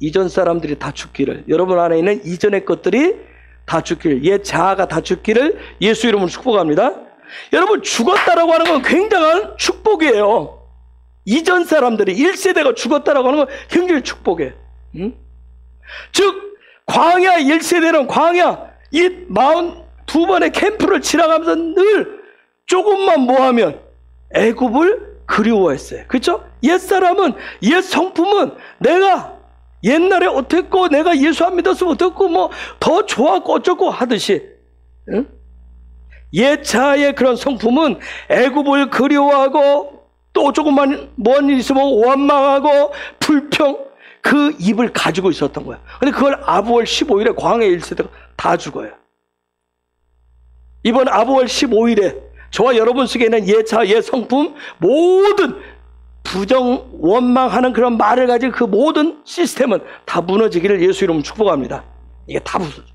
이전 사람들이 다 죽기를, 여러분 안에 있는 이전의 것들이 다 죽기를, 옛 자아가 다 죽기를 예수 이름으로 축복합니다. 여러분, 죽었다라고 하는 건 굉장한 축복이에요. 이전 사람들이 1세대가 죽었다라고 하는 건 굉장히 축복이에요. 즉 광야 1세대는 광야 이 42번의 캠프를 지나가면서 늘 조금만 뭐하면 애굽을 그리워했어요. 그렇죠? 옛사람은, 옛 성품은 내가 옛날에 어땠고 내가 예수 안 믿었으면 어떻고 뭐 더 좋았고 어쩌고 하듯이, 응? 옛 자의 그런 성품은 애굽을 그리워하고 또 조금만 뭔 일 있으면 원망하고 불평, 그 입을 가지고 있었던 거야. 근데 그걸 아부월 15일에 광야 1세대가 다 죽어요. 이번 아부월 15일에 저와 여러분 속에 있는 옛 자, 옛 성품, 모든 부정, 원망하는 그런 말을 가진 그 모든 시스템은 다 무너지기를 예수 이름으로 축복합니다. 이게 다 부서집니다.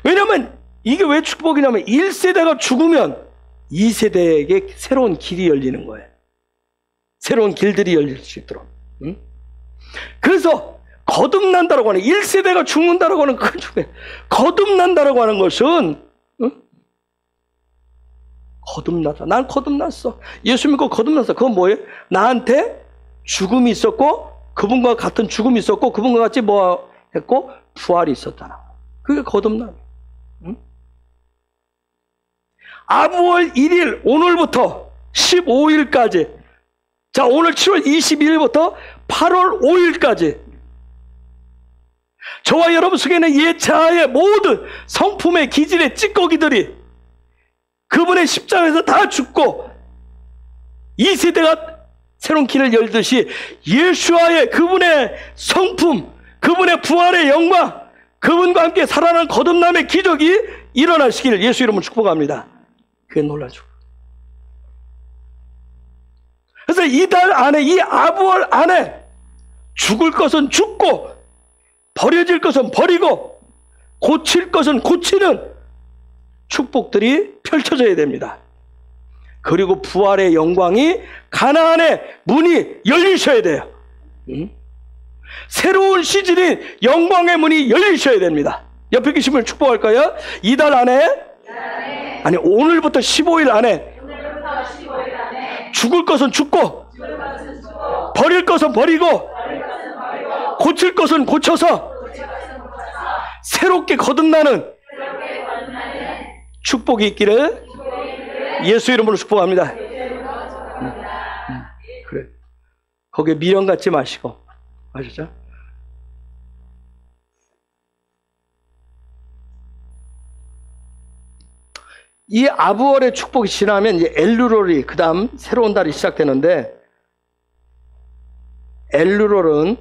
왜냐면 이게 왜 축복이냐면 1세대가 죽으면 2세대에게 새로운 길이 열리는 거예요. 새로운 길들이 열릴 수 있도록. 응? 그래서 거듭난다라고 하는, 1세대가 죽는다라고 하는 큰 축복. 거듭난다라고 하는 것은, 응? 거듭났다. 난 거듭났어. 예수 믿고 거듭났어. 그건 뭐예요? 나한테 죽음이 있었고, 그분과 같은 죽음이 있었고, 그분과 같이 뭐 했고, 부활이 있었다. 그게 거듭남이에요. 응? 아부월 1일, 오늘부터 15일까지, 자, 오늘 7월 22일부터 8월 5일까지 저와 여러분 속에는 옛 자아의 모든 성품의 기질의 찌꺼기들이 그분의 십자가에서 다 죽고 2세대가 새로운 길을 열듯이 예수와의 그분의 성품, 그분의 부활의 영광, 그분과 함께 살아난 거듭남의 기적이 일어나시기를 예수 이름으로 축복합니다. 그게 놀라죠. 그래서 이달 안에, 이 아부월 안에 죽을 것은 죽고 버려질 것은 버리고 고칠 것은 고치는 축복들이 펼쳐져야 됩니다. 그리고 부활의 영광이 가나안의 문이 열리셔야 돼요. 새로운 시즌인 영광의 문이 열리셔야 됩니다. 옆에 계신 분 축복할까요? 이달 안에, 아니 오늘부터 15일 안에 죽을 것은 죽고, 버릴 것은 버리고, 고칠 것은 고쳐서 새롭게 거듭나는 축복이 있기를 예수 이름으로 축복합니다. 그래. 거기에 미련 갖지 마시고. 아시죠? 이 아부월의 축복이 지나면 이제 엘루롤이 그 다음 새로운 달이 시작되는데, 엘루롤은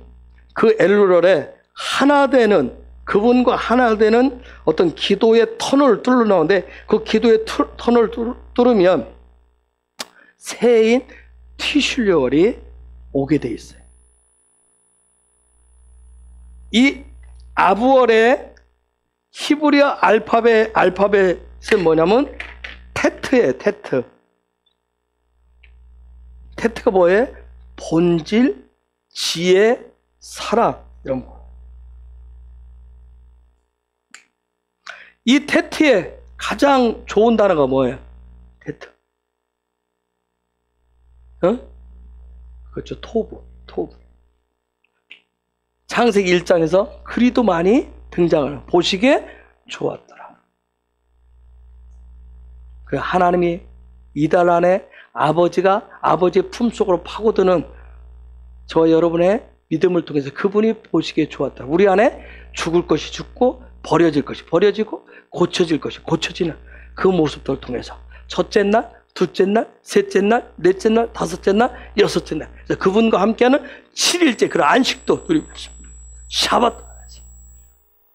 그 엘루롤에 하나 되는, 그분과 하나 되는 어떤 기도의 터널을 뚫어 나오는데, 그 기도의 터널을 뚫으면 새해인 티슐리월이 오게 돼 있어요. 이 아부월의 히브리어 알파벳은 뭐냐면 테트예요. 테트. 테트가 뭐예요? 본질, 지혜, 사랑, 이런 거. 이 테트의 가장 좋은 단어가 뭐예요? 테트. 그렇죠. 토부. 창세기 1장에서 그리도 많이 등장을 보시기에 좋았더라. 그 하나님이 이달 안에 아버지의 품속으로 파고드는 저와 여러분의 믿음을 통해서 그분이 보시기에 좋았다. 우리 안에 죽을 것이 죽고 버려질 것이 버려지고 고쳐질 것이 고쳐지는 그 모습들을 통해서 첫째 날, 둘째 날, 셋째 날, 넷째 날, 다섯째 날, 여섯째 날, 그래서 그분과 함께하는 7일째 그런 안식도 누리고 있습니다. 샤밧.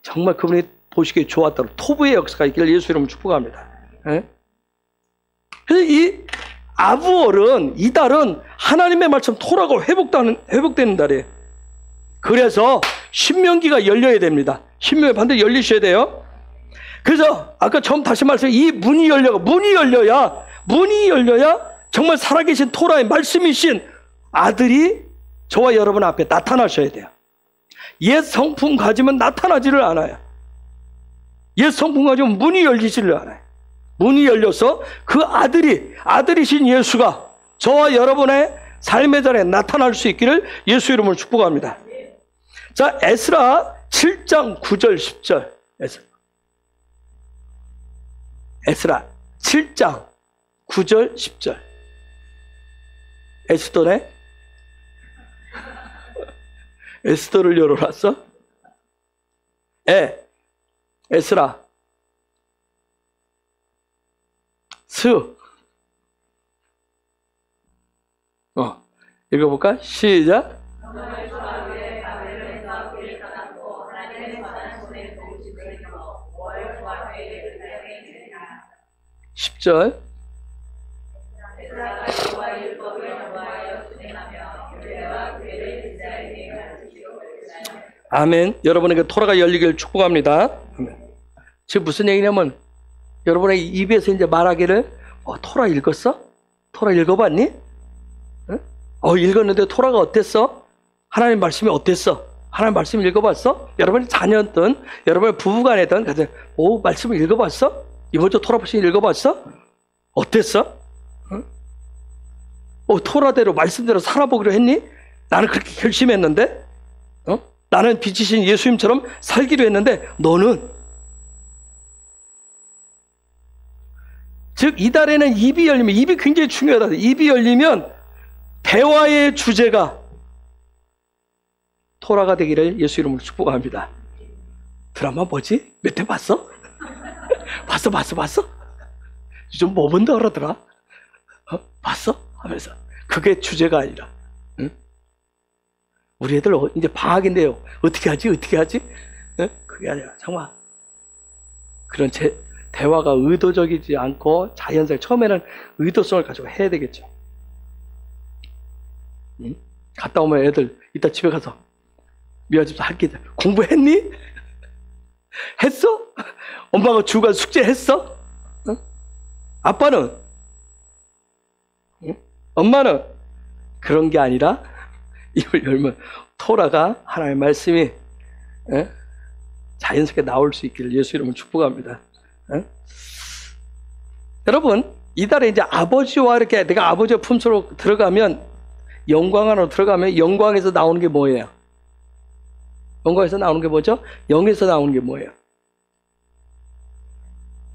정말 그분이 보시기에 좋았다고 토부의 역사가 있기를 예수 이름으로 축복합니다. 그래서 이 아부월은, 이 달은 하나님의 말씀 토라가 회복되는 달이에요. 그래서 신명기가 열려야 됩니다. 신명기 반드시 열리셔야 돼요. 그래서 아까 처음 다시 말씀, 이 문이 열려야 정말 살아계신 토라의 말씀이신 아들이 저와 여러분 앞에 나타나셔야 돼요. 옛 성품 가지면 나타나지를 않아요. 옛 성품 가지면 문이 열리지를 않아요. 문이 열려서 그 아들이신 예수가 저와 여러분의 삶의 자리에 나타날 수 있기를 예수 이름으로 축복합니다. 자, 에스라 7장 9절 10절. 에스라 7장 9절 10절. 에스더네? 에스더를 열어놨어? 에스라 읽어볼까? 시작. 10절. 아멘. 여러분에게 토라가 열리길 축복합니다. 아멘. 지금 무슨 얘기냐면 여러분의 입에서 이제 말하기를 토라 읽었어? 토라 읽어봤니? 읽었는데 토라가 어땠어? 하나님 말씀이 어땠어? 하나님 말씀 읽어봤어? 여러분의 자녀든 여러분의 부부간이든 말씀을 읽어봤어? 이번 주 토라 버신 읽어봤어? 어땠어? 토라대로 말씀대로 살아보기로 했니? 나는 그렇게 결심했는데 나는 빛이신 예수님처럼 살기로 했는데 너는? 즉 이달에는 입이 열리면, 입이 굉장히 중요하다. 입이 열리면 대화의 주제가 토라가 되기를 예수 이름으로 축복합니다. 드라마 뭐지? 몇 회 봤어? 봤어? 요즘 뭐 본다 그러더라? 봤어? 하면서 그게 주제가 아니라 우리 애들 이제 방학인데요. 어떻게 하지? 그게 아니라 정말 그런 대화가 의도적이지 않고 자연스럽게 처음에는 의도성을 가지고 해야 되겠죠. 갔다 오면 애들 이따 집에 가서 미아집사 할게 공부했니? 했어? 엄마가 주간 숙제 했어? 아빠는? 엄마는? 그런 게 아니라 입을 열면 토라가 하나님의 말씀이 자연스럽게 나올 수 있기를 예수 이름으로 축복합니다. 여러분, 이달에 이제 아버지와 이렇게 내가 아버지의 품속으로 들어가면, 영광 안으로 들어가면 영광에서 나오는 게 뭐예요? 영광에서 나오는 게 뭐죠? 영에서 나오는 게 뭐예요?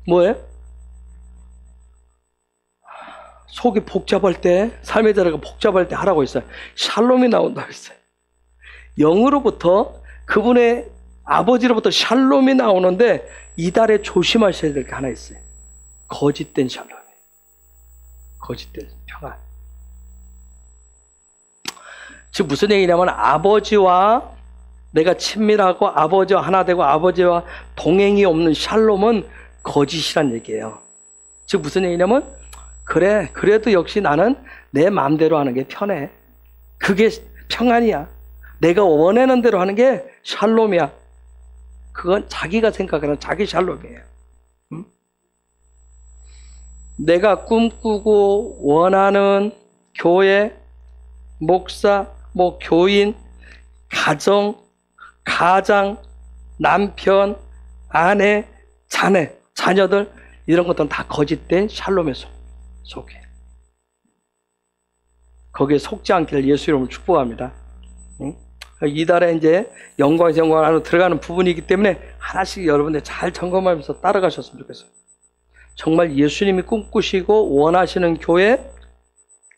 뭐예요? 속이 복잡할 때, 삶의 자리가 복잡할 때 하라고 했어요. 샬롬이 나온다고 했어요. 영으로부터, 그분의 아버지로부터 샬롬이 나오는데 이달에 조심하셔야 될 게 하나 있어요. 거짓된 샬롬이에요. 거짓된 평안. 즉 무슨 얘기냐면, 아버지와 내가 친밀하고 아버지와 하나 되고 아버지와 동행이 없는 샬롬은 거짓이란 얘기예요. 즉 무슨 얘기냐면, 그래, 그래도 역시 나는 내 마음대로 하는 게 편해. 그게 평안이야. 내가 원하는 대로 하는 게 샬롬이야. 그건 자기가 생각하는 자기 샬롬이에요. 내가 꿈꾸고 원하는 교회, 목사, 교인, 가정, 남편, 아내, 자녀, 자녀들, 이런 것들은 다 거짓된 샬롬의 속에. 거기에 속지 않기를 예수 이름으로 축복합니다. 이달에 이제 영광에서 영광 안으로 들어가는 부분이기 때문에 하나씩 여러분들 잘 점검하면서 따라가셨으면 좋겠어요. 정말 예수님이 꿈꾸시고 원하시는 교회,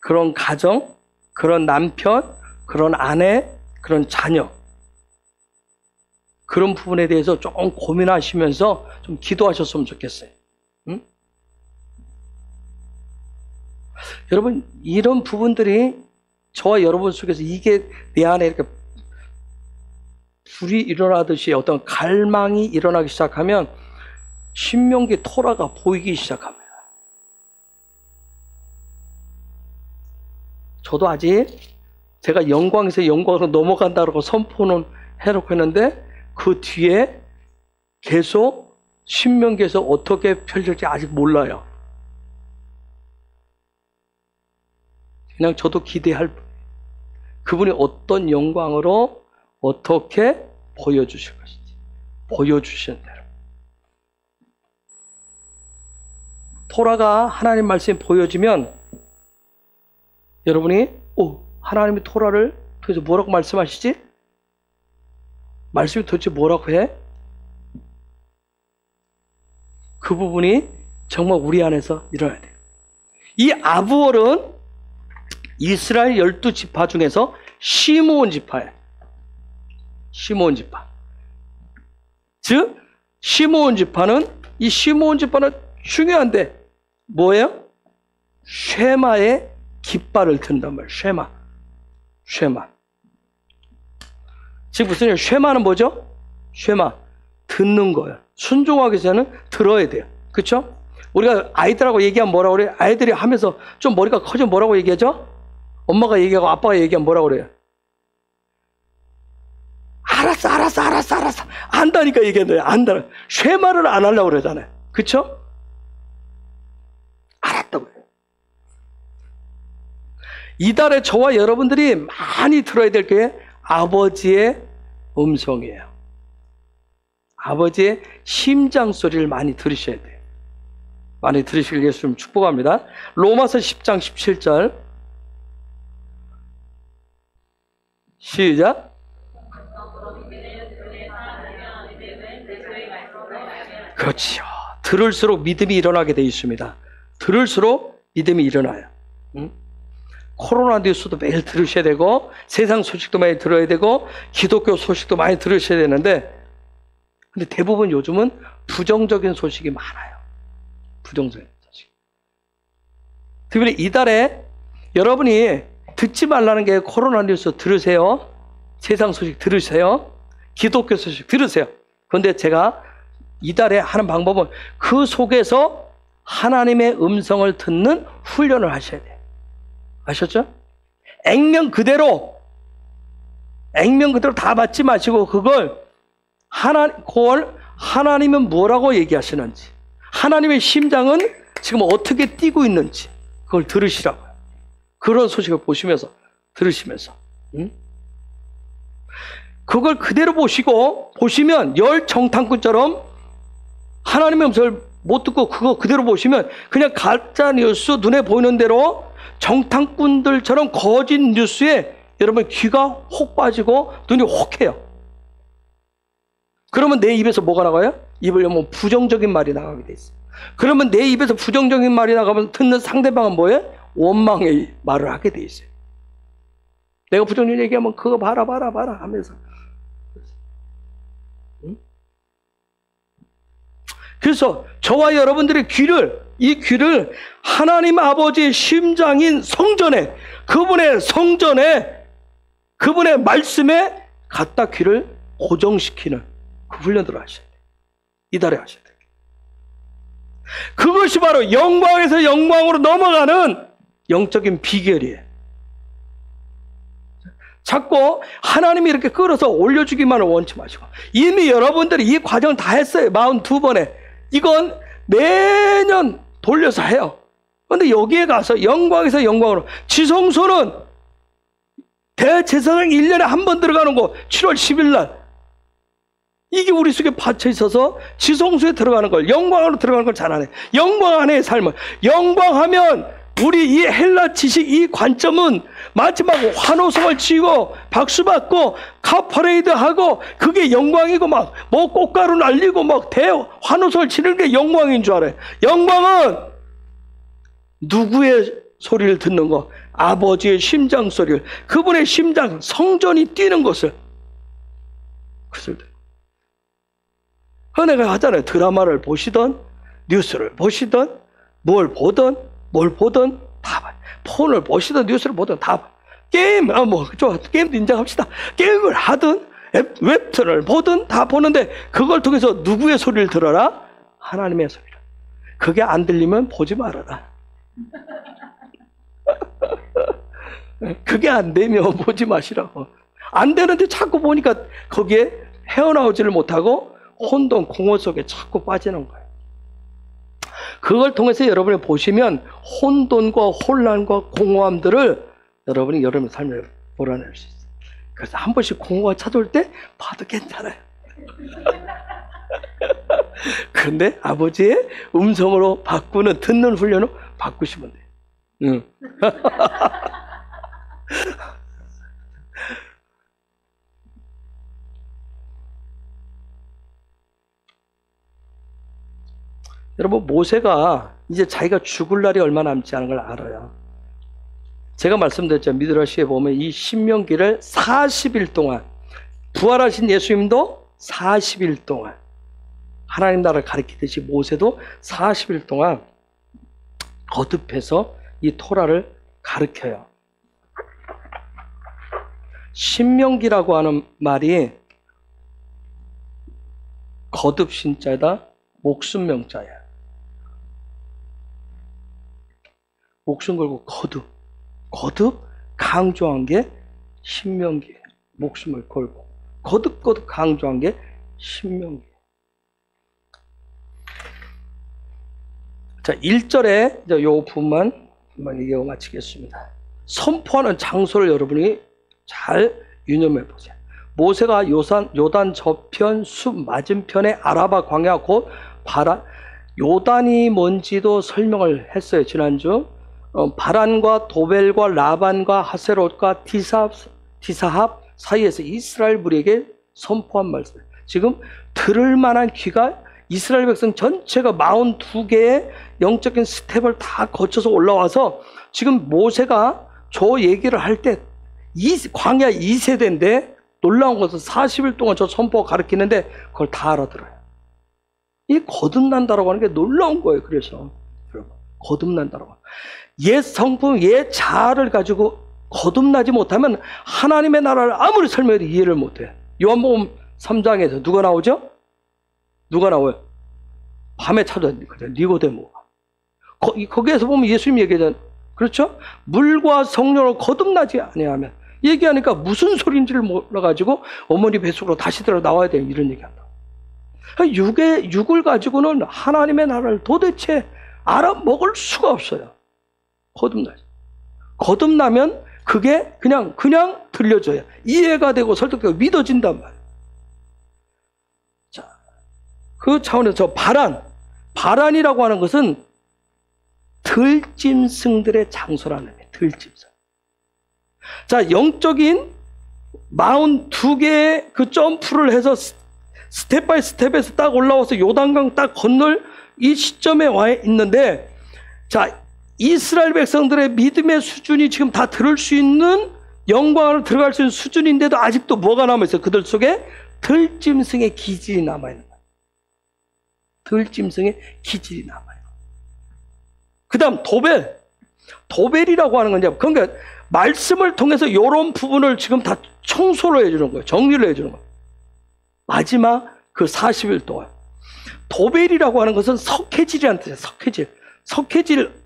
그런 가정, 그런 남편, 그런 아내, 그런 자녀, 그런 부분에 대해서 조금 고민하시면서 좀 기도하셨으면 좋겠어요. 여러분, 이런 부분들이 저와 여러분 속에서 이게 내 안에 이렇게 불이 일어나듯이 어떤 갈망이 일어나기 시작하면 신명기 토라가 보이기 시작합니다. 저도 아직 제가 영광에서 영광으로 넘어간다고 선포는 해놓고 있는데 그 뒤에 계속 신명기에서 어떻게 펼칠지 아직 몰라요. 그냥 저도 기대할 뿐이에요. 그분이 어떤 영광으로 어떻게 보여주실 것인지, 보여주시는 대로. 토라가 하나님 말씀이 보여지면 여러분이 하나님이 토라를 도대체 뭐라고 말씀하시지? 말씀이 도대체 뭐라고 해? 그 부분이 정말 우리 안에서 일어나야 돼요. 이 아부월은 이스라엘 12지파 중에서 시므온 지파예요. 시므온 지파. 즉 시므온 지파는 중요한데 뭐예요? 쉐마의 깃발을 든단 말이에요. 쉐마. 즉 무슨 얘기예요? 쉐마는 뭐죠? 쉐마, 듣는 거예요. 순종하기 위해서는 들어야 돼요. 그렇죠? 우리가 아이들하고 얘기하면 뭐라고 그래요? 아이들이 하면서 좀 머리가 커지면 뭐라고 얘기하죠? 엄마가 얘기하고 아빠가 얘기하면 뭐라고 그래요? 알았어. 안다니까 얘기했는데 안다. 쉐마를 안 하려고 그러잖아요. 그렇죠? 알았다고 해요. 이달에 저와 여러분들이 많이 들어야 될 게 아버지의 음성이에요. 아버지의 심장 소리를 많이 들으셔야 돼요. 많이 들으시길 예수님 축복합니다. 로마서 10장 17절 시작. 그렇지요. 들을수록 믿음이 일어나게 되어 있습니다. 들을수록 믿음이 일어나요. 코로나 뉴스도 매일 들으셔야 되고 세상 소식도 많이 들어야 되고 기독교 소식도 많이 들으셔야 되는데 근데 대부분 요즘은 부정적인 소식이 많아요. 부정적인 소식. 특별히 이달에 여러분이 듣지 말라는 게 코로나 뉴스 들으세요. 세상 소식 들으세요. 기독교 소식 들으세요. 그런데 제가 이달에 하는 방법은 그 속에서 하나님의 음성을 듣는 훈련을 하셔야 돼요. 아셨죠? 액면 그대로 다 받지 마시고 그걸 하나님은 뭐라고 얘기하시는지, 하나님의 심장은 지금 어떻게 뛰고 있는지 그걸 들으시라고요. 그런 소식을 들으시면서 그걸 그대로 보시면 열 정탐꾼처럼 하나님의 음성을 못 듣고 그거 그대로 보시면 그냥 가짜 뉴스 눈에 보이는 대로 정탐꾼들처럼 거짓 뉴스에 여러분 귀가 혹 빠지고 눈이 혹해요. 그러면 내 입에서 뭐가 나가요? 입을 열면 부정적인 말이 나가게 돼 있어요. 그러면 내 입에서 부정적인 말이 나가면 듣는 상대방은 뭐예요? 원망의 말을 하게 돼 있어요. 내가 부정적인 얘기하면 그거 봐라 하면서. 그래서 저와 여러분들의 이 귀를 하나님 아버지의 심장인 성전에, 그분의 성전에, 그분의 말씀에 갖다 귀를 고정시키는 그 훈련들을 하셔야 돼요. 이달에 하셔야 돼요. 그것이 바로 영광에서 영광으로 넘어가는 영적인 비결이에요. 자꾸 하나님이 이렇게 끌어서 올려주기만을 원치 마시고, 이미 여러분들이 이 과정을 다 했어요. 42번에. 이건 매년 돌려서 해요. 그런데 여기에 가서 영광에서 영광으로, 지성소는 대제사장 1년에 한 번 들어가는 거 7월 10일 날, 이게 우리 속에 받쳐 있어서 지성소에 들어가는 걸, 영광으로 들어가는 걸 잘 안 해. 영광 안에의 삶을, 영광하면 우리 이 헬라 지식, 이 관점은 마지막 환호성을 치고 박수받고 카퍼레이드 하고 그게 영광이고 막 뭐 꽃가루 날리고 막 환호성을 치는 게 영광인 줄 알아요. 영광은 누구의 소리를 듣는 거? 아버지의 심장 소리를, 그분의 심장, 성전이 뛰는 것을, 그것을 내가 하잖아요. 드라마를 보시던 뉴스를 보시던 뭘 보던 다 봐요. 폰을 보시던 뉴스를 보던 다 봐요. 게임, 게임도 인정합시다. 게임을 하든 웹툰을 보든 다 보는데 그걸 통해서 누구의 소리를 들어라? 하나님의 소리를. 그게 안 들리면 보지 말아라. 그게 안 되면 보지 마시라고. 안 되는데 자꾸 보니까 거기에 헤어나오지를 못하고 혼돈, 공허 속에 자꾸 빠지는 거예요. 그걸 통해서 여러분이 보시면 혼돈과 혼란과 공허함들을 여러분이 여러분의 삶에 몰아낼 수 있어요. 그래서 한 번씩 공허가 찾아올 때 봐도 괜찮아요. 그런데 아버지의 음성으로 바꾸는, 듣는 훈련으로 바꾸시면 돼요. 여러분, 모세가 이제 자기가 죽을 날이 얼마 남지 않은 걸 알아요. 제가 말씀드렸죠. 미드라시에 보면 이 신명기를 40일 동안, 부활하신 예수님도 40일 동안 하나님 나라를 가리키듯이 모세도 40일 동안 거듭해서 이 토라를 가르쳐요. 신명기라고 하는 말이 거듭 신자다, 목숨 명자야. 목숨 걸고 거듭 강조한 게 신명기. 목숨을 걸고 거듭 강조한 게 신명기. 자, 1절에 요 부분만 한번 얘기하고 마치겠습니다. 선포하는 장소를 여러분이 잘 유념해 보세요. 모세가 요단 저편 숲 맞은편에 아라바 광야 곧 바란, 요단이 뭔지도 설명을 했어요. 지난주. 바란과 도벨과 라반과 하세롯과 디사합 사이에서 이스라엘 무리에게 선포한 말씀. 지금 들을 만한 귀가, 이스라엘 백성 전체가 42개의 영적인 스텝을 다 거쳐서 올라와서 지금 모세가 저 얘기를 할 때 광야 2세대인데 놀라운 것은 40일 동안 저 선포가 가르치는데 그걸 다 알아들어요. 이 거듭난다라고 하는 게 놀라운 거예요. 그래서 여러분, 거듭난다라고. 옛 성품, 옛 자아를 가지고 거듭나지 못하면 하나님의 나라를 아무리 설명해도 이해를 못해요. 요한복음 3장에서 누가 나오죠? 누가 나와요? 밤에 찾아온 니고데모가. 거기에서 보면 예수님 얘기하잖아요. 그렇죠? 물과 성령으로 거듭나지 아니하면, 얘기하니까 무슨 소리인지를 몰라가지고 어머니 뱃속으로 다시 들어 나와야 돼, 이런 얘기한다. 육을 가지고는 하나님의 나라를 도대체 알아먹을 수가 없어요. 거듭나면 그게 그냥 들려줘요. 이해가 되고 설득되고 믿어진단 말이에요. 자, 그 차원에서 바란, 바란이라고 하는 것은 들짐승들의 장소라는 거예요. 들짐승. 자, 영적인 42개의 그 점프를 해서 스텝 바이 스텝에서 딱 올라와서 요단강 딱 건널 이 시점에 와 있는데, 자, 이스라엘 백성들의 믿음의 수준이 지금 다 들을 수 있는, 영광으로 들어갈 수 있는 수준인데도 아직도 뭐가 남아있어요? 그들 속에 들짐승의 기질이 남아있는 거예요. 들짐승의 기질이 남아요. 그 다음 도벨. 도벨이라고 하는 건요, 그러니까 말씀을 통해서 이런 부분을 지금 다 청소를 해주는 거예요. 정리를 해주는 거예요. 마지막 그 40일 동안. 도벨이라고 하는 것은 석회질이라는 뜻이에요. 석회질.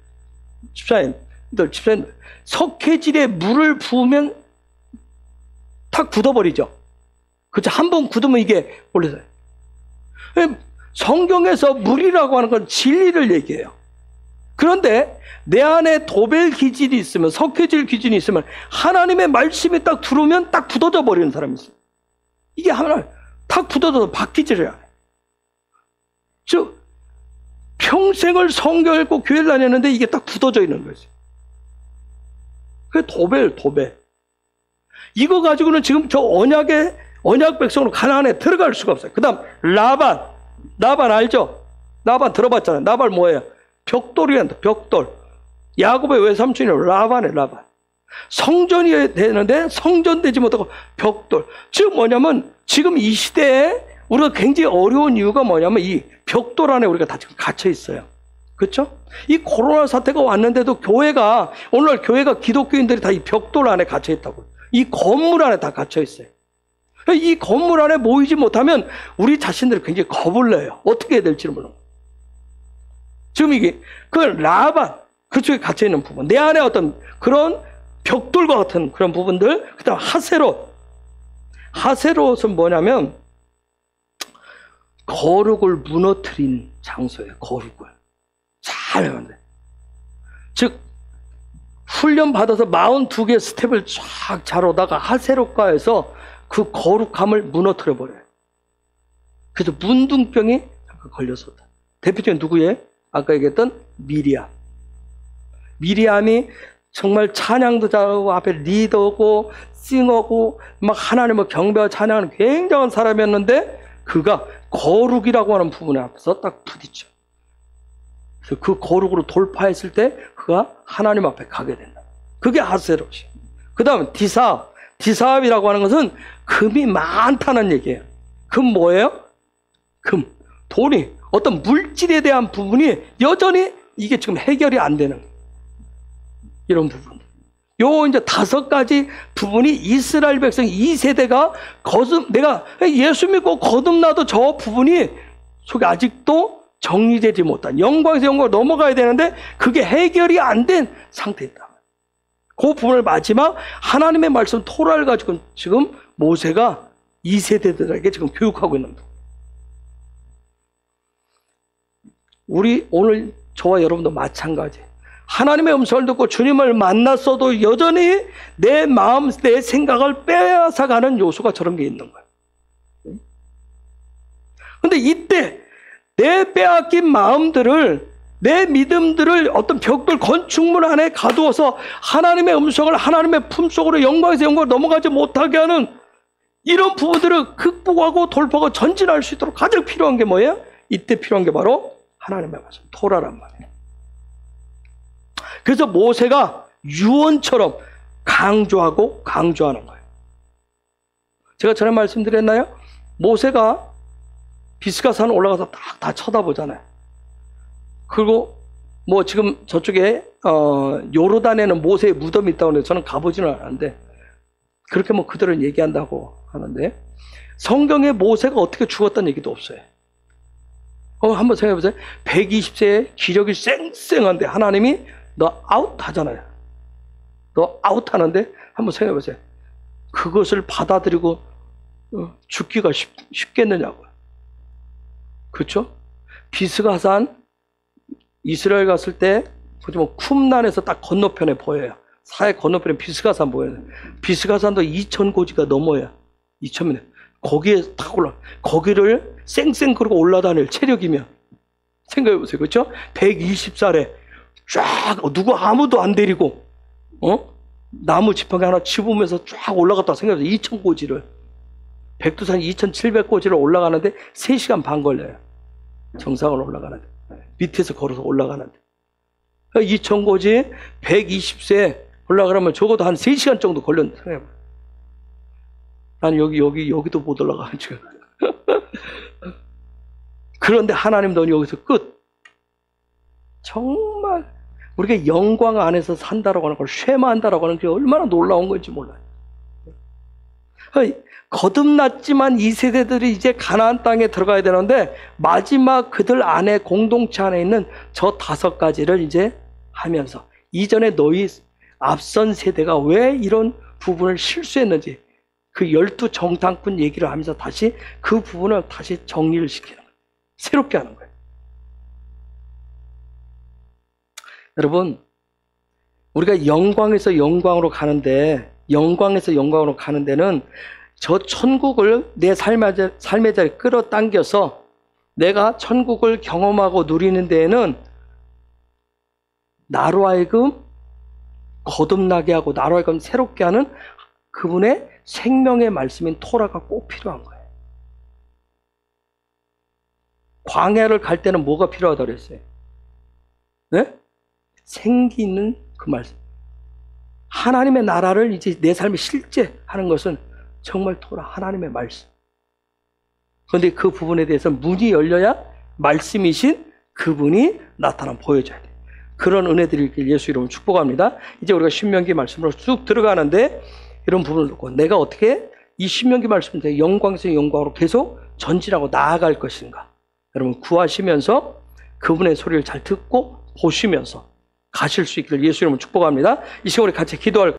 집사님들, 석회질에 물을 부으면 탁 굳어버리죠. 그렇죠. 한 번 굳으면 이게 올라서요. 성경에서 물이라고 하는 건 진리를 얘기해요. 그런데 내 안에 도벨 기질이 있으면, 석회질 기질이 있으면 하나님의 말씀이 딱 들어오면 딱 굳어져 버리는 사람이 있어요. 이게 하나 탁 굳어져서 바뀌지를 않아요. 즉 평생을 성경 읽고 교회를 다녔는데 이게 딱 굳어져 있는 거지. 그게 도벨. 이거 가지고는 지금 저 언약 백성으로 가나안에 들어갈 수가 없어요. 그 다음 라반 알죠? 라반 들어봤잖아요. 라반 뭐예요? 벽돌이란다. 벽돌. 야곱의 외삼촌이 라반. 성전이 되는데 성전되지 못하고 벽돌. 즉 뭐냐면 지금 이 시대에 우리가 굉장히 어려운 이유가 뭐냐면 이 벽돌 안에 우리가 다 지금 갇혀 있어요. 그렇죠? 이 코로나 사태가 왔는데도 오늘날 교회가 기독교인들이 다 이 벽돌 안에 갇혀 있다고. 이 건물 안에 다 갇혀 있어요. 이 건물 안에 모이지 못하면 우리 자신들이 굉장히 겁을 내요. 어떻게 해야 될지를 몰라요. 지금 이게 그 라반 그쪽에 갇혀 있는 부분, 내 안에 어떤 그런 벽돌과 같은 그런 부분들. 그다음 하세롯은 뭐냐면 거룩을 무너뜨린 장소예요. 거룩을 잘 해야 돼. 즉 훈련 받아서 42개 스텝을 쫙 잘 오다가 하세롯가에서 그 거룩함을 무너뜨려 버려요. 그래서 문둥병이 걸렸었다. 대표적인 누구예요? 아까 얘기했던 미리암이 정말 찬양도 잘하고 앞에 리더고 싱어고 막 하나님을 경배하고 찬양하는 굉장한 사람이었는데 그가 거룩이라고 하는 부분에 앞에서 딱 부딪혀. 그래서 그 거룩으로 돌파했을 때 그가 하나님 앞에 가게 된다. 그게 하세롯이에요. 그 다음 디사압이라고 하는 것은 금이 많다는 얘기예요. 금 뭐예요? 금, 돈이, 어떤 물질에 대한 부분이 여전히 이게 지금 해결이 안 되는 거예요. 이런 부분. 요 이제 5가지 부분이 이스라엘 백성 2세대가 내가 예수 믿고 거듭나도 저 부분이 속에 아직도 정리되지 못한, 영광에서 영광으로 넘어가야 되는데 그게 해결이 안 된 상태다. 그 부분을 마지막 하나님의 말씀 토라를 가지고 지금 모세가 2세대들에게 지금 교육하고 있는 거예요. 우리 오늘 저와 여러분도 마찬가지. 하나님의 음성을 듣고 주님을 만났어도 여전히 내 마음, 내 생각을 빼앗아가는 요소가 저런 게 있는 거예요. 근데 이때 내 빼앗긴 마음들을, 내 믿음들을 어떤 벽돌 건축물 안에 가두어서 하나님의 음성을 하나님의 품속으로 영광에서 영광으로 넘어가지 못하게 하는 이런 부분들을 극복하고 돌파하고 전진할 수 있도록 가장 필요한 게 뭐예요? 이때 필요한 게 바로 하나님의 말씀, 토라란 말이에요. 그래서 모세가 유언처럼 강조하는 거예요. 제가 전에 말씀드렸나요? 모세가 비스가산 올라가서 딱 다 쳐다보잖아요. 그리고 뭐 지금 저쪽에 요르단에는 모세의 무덤이 있다고 해서 저는 가보지는 않았는데 그렇게 뭐 그들은 얘기한다고 하는데 성경에 모세가 어떻게 죽었다는 얘기도 없어요. 한번 생각해 보세요. 120세에 기력이 쌩쌩한데 하나님이 너 아웃하잖아요. 너 아웃하는데 한번 생각해 보세요. 그것을 받아들이고 죽기가 쉽겠느냐고요. 그렇죠? 비스가산 이스라엘 갔을 때 뭐 쿰난에서 딱 건너편에 보여요. 사해 건너편에 비스가산 보여요. 비스가산도 2,000고지가 넘어요. 2,000m. 거기에 딱 거기를 쌩쌩 그러고 올라다닐 체력이면 생각해 보세요. 그렇죠? 120살에 쫙 누구 아무도 안 데리고 나무 지팡이 하나 집으면서 쫙 올라갔다 생각해 보세요. 2000고지를 백두산 2700고지를 올라가는데 3시간 반 걸려요. 정상으로 올라가는데 밑에서 걸어서 올라가는데 2000고지 120세 올라가려면 적어도 한 3시간 정도 걸렸는데 생각해 보세요. 난 여기도 못 올라가가지고 그런데 하나님도 여기서 끝. 정말 우리가 영광 안에서 산다라고 하는 걸 쉐마한다라고 하는 게 얼마나 놀라운 건지 몰라요. 거듭났지만 이 세대들이 이제 가나안 땅에 들어가야 되는데 마지막 그들 안에 공동체 안에 있는 저 5가지를 이제 하면서 이전에 너희 앞선 세대가 왜 이런 부분을 실수했는지 그 12정탐꾼 얘기를 하면서 다시 그 부분을 다시 정리를 시키는 거예요. 새롭게 하는 거예요. 여러분, 우리가 영광에서 영광으로 가는데, 영광에서 영광으로 가는 데는 저 천국을 내 삶의 자리에 끌어당겨서 내가 천국을 경험하고 누리는 데에는 나로 하여금 거듭나게 하고 나로 하여금 새롭게 하는 그분의 생명의 말씀인 토라가 꼭 필요한 거예요. 광야를 갈 때는 뭐가 필요하다고 그랬어요? 네? 생기 있는 그 말씀. 하나님의 나라를 이제 내 삶에 실제하는 것은 정말 토라, 하나님의 말씀. 그런데 그 부분에 대해서 문이 열려야 말씀이신 그분이 나타나 보여줘야 돼요. 그런 은혜들이 있길 예수 이름으로 축복합니다. 이제 우리가 신명기 말씀으로 쭉 들어가는데 이런 부분을 놓고 내가 어떻게 이 신명기 말씀을 영광에서 영광으로 계속 전진하고 나아갈 것인가. 여러분 구하시면서 그분의 소리를 잘 듣고 보시면서 가실 수 있기를 예수 이름으로 축복합니다. 이 시간 우리 같이 기도할